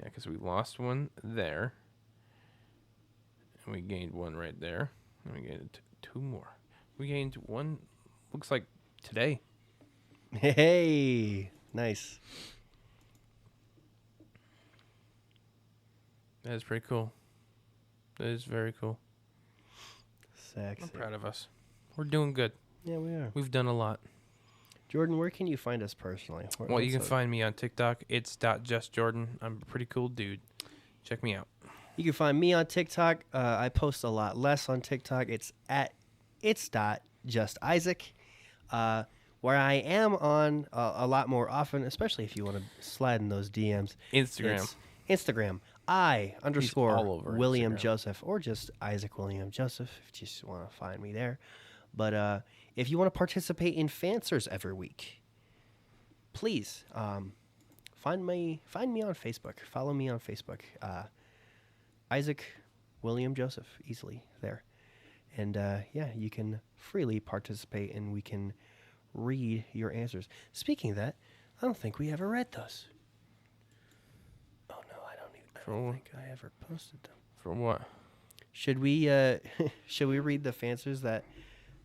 Yeah, because we lost one there, and we gained one right there, and we gained two more. We gained one. Looks like today. Hey, nice. That is pretty cool. That is very cool. Sexy. I'm proud of us. We're doing good. Yeah, we are. We've done a lot. Jordan, where can you find us personally? Well, you can find me on TikTok. It's .justjordan. I'm a pretty cool dude. Check me out. You can find me on TikTok. I post a lot less on TikTok. It's at its.justisaac. Where I am on a lot more often, especially if you want to slide in those DMs. Instagram. It's Instagram. I_William all over Instagram. Joseph, or just Isaac William Joseph, if you just want to find me there. But if you want to participate in Fancers every week, please find me on Facebook. Follow me on Facebook. Isaac William Joseph, easily there. And yeah, you can freely participate, and we can read your answers. Speaking of that, I don't think we ever read those. Oh no, I don't think I ever posted them. For what? Should we should we read the fancers that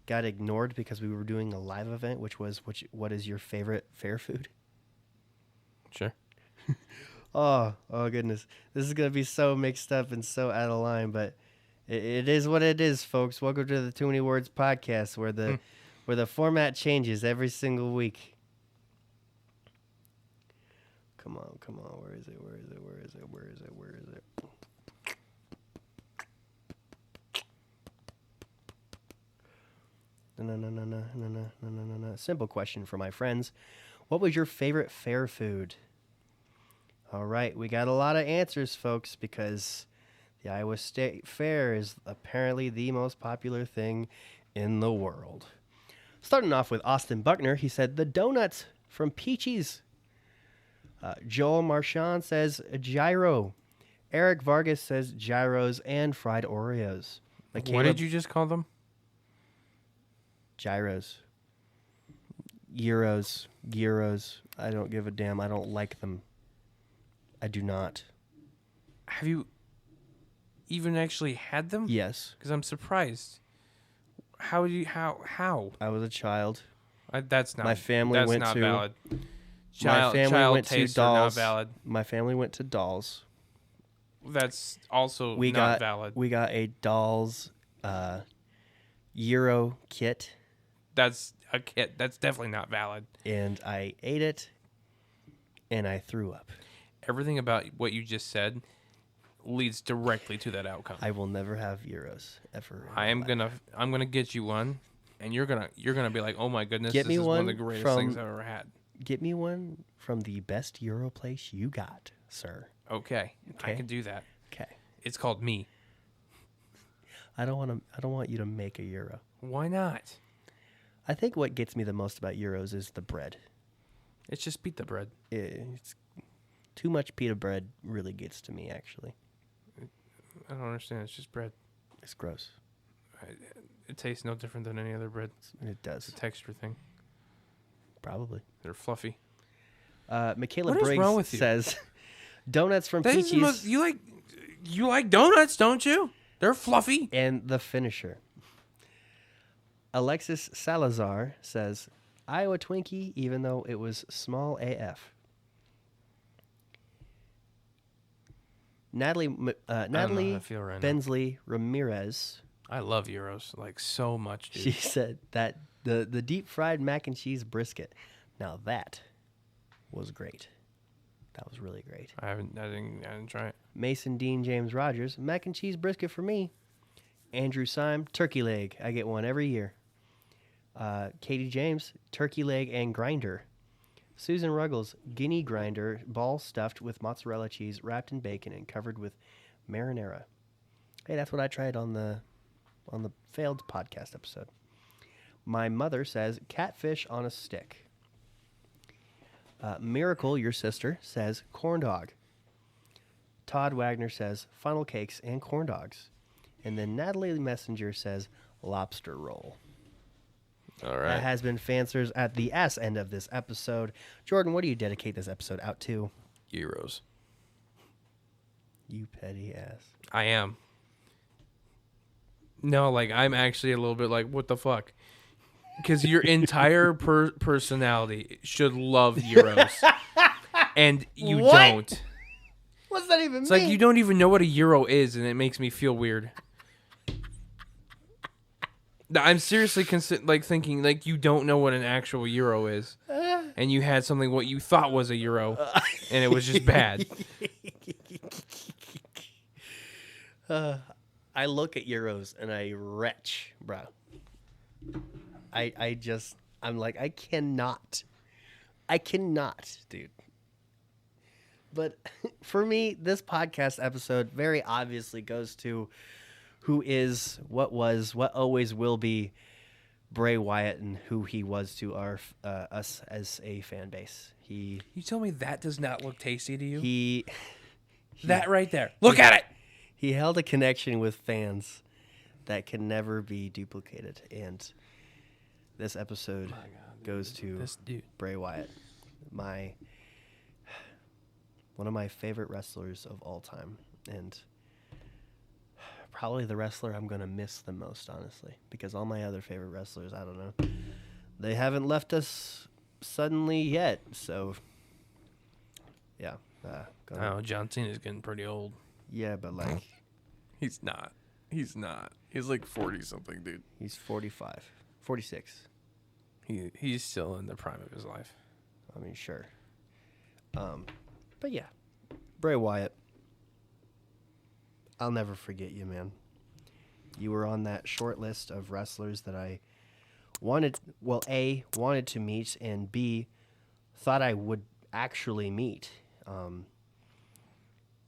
got ignored because we were doing a live event, which was what is your favorite fair food? Sure. Oh goodness, this is gonna be so mixed up and so out of line, but it is what it is, folks. Welcome to the Too Many Words podcast, where the format changes every single week. Come on, where is it? No. Simple question for my friends. What was your favorite fair food? All right, we got a lot of answers, folks, because the Iowa State Fair is apparently the most popular thing in the world. Starting off with Austin Buckner, he said the donuts from Peachy's. Joel Marchand says gyro. Eric Vargas says gyros and fried Oreos. What did you just call them? Gyros. Gyros. I don't give a damn. I don't like them. I do not. Have you even actually had them? Yes. Because I'm surprised. How? I was a child. That's not. My family that's went not to. valid. My family child went to tastes are not Dolls. valid. My family went to Dolls. That's also We not got valid. We got a Dolls Euro kit. That's a kit. That's definitely not valid. And I ate it, and I threw up. Everything about what you just said leads directly to that outcome. I will never have Euros ever. I'm gonna get you one, and you're gonna be like, oh my goodness, Get this me is one of the one greatest from- things I've ever had. Get me one from the best Euro place you got, sir. Okay, I Okay. can do that. Okay. It's called me. I don't want you to make a Euro. Why not? I think what gets me the most about Euros is the bread. It's just pita bread. It's Too much pita bread really gets to me, actually. I don't understand. It's just bread. It's gross. It tastes no different than any other bread. It does. It's a texture thing. Probably. They're fluffy. Michaela What is Briggs wrong with you? says, donuts from That is the Peachy's most, you like donuts, don't you? They're fluffy. and the finisher. Alexis Salazar says, Iowa Twinkie, even though it was small AF. Natalie I feel right now. Bensley Ramirez, I love gyros like so much, dude. she said that the deep fried mac and cheese brisket, now that was great. That was really great. I didn't try it. Mason Dean James Rogers, mac and cheese brisket for me. Andrew Syme, turkey leg. I get one every year. Katie James, turkey leg and grinder. Susan Ruggles, guinea grinder, ball stuffed with mozzarella cheese, wrapped in bacon and covered with marinara. Hey, that's what I tried on the failed podcast episode. My mother says catfish on a stick. Miracle, your sister, says corn dog. Todd Wagner says funnel cakes and corn dogs. And then Natalie Messenger says lobster roll. All right. That has been Fancers at the ass end of this episode. Jordan, what do you dedicate this episode out to? Gyros. You petty ass. I am. No, like I'm actually a little bit like, what the fuck? Because your entire personality should love gyros, and you What? don't. What's that even It's mean? like you don't even know what a euro is, and it makes me feel weird. No, I'm seriously thinking like you don't know what an actual euro is, and you had something what you thought was a euro, and it was just bad. I look at euros and I retch, bro. I'm like, I cannot, dude. But for me, this podcast episode very obviously goes to who is, what was, what always will be Bray Wyatt and who he was to us as a fan base. You tell me that does not look tasty to you? He That right there. Look at it. He held a connection with fans that can never be duplicated. And this episode goes to This dude. Bray Wyatt, one of my favorite wrestlers of all time, and probably the wrestler I'm going to miss the most, honestly, because all my other favorite wrestlers, I don't know, they haven't left us suddenly yet. So, yeah. Oh, John Cena's getting pretty old. Yeah, but like... He's not. He's like 40-something, dude. He's 45. 46. He's still in the prime of his life. I mean, sure. But yeah, Bray Wyatt. I'll never forget you, man. You were on that short list of wrestlers that I wanted to meet, and B, thought I would actually meet.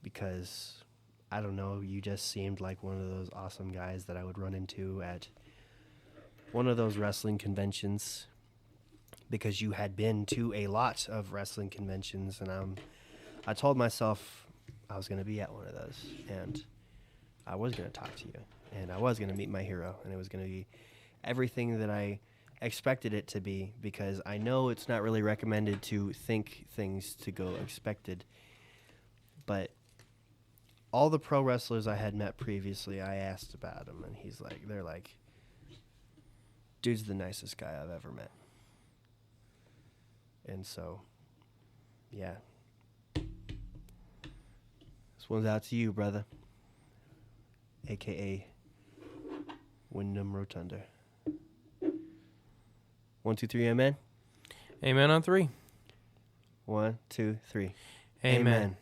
Because, I don't know, you just seemed like one of those awesome guys that I would run into at one of those wrestling conventions, because you had been to a lot of wrestling conventions, and I told myself I was going to be at one of those, and I was going to talk to you, and I was going to meet my hero, and it was going to be everything that I expected it to be, because I know it's not really recommended to think things to go expected, but all the pro wrestlers I had met previously, I asked about him, and they're like, dude's the nicest guy I've ever met. And so, yeah. This one's out to you, brother. AKA Wyndham Rotunda. 1, 2, 3, amen? Amen on 3. 1, 2, 3. Amen.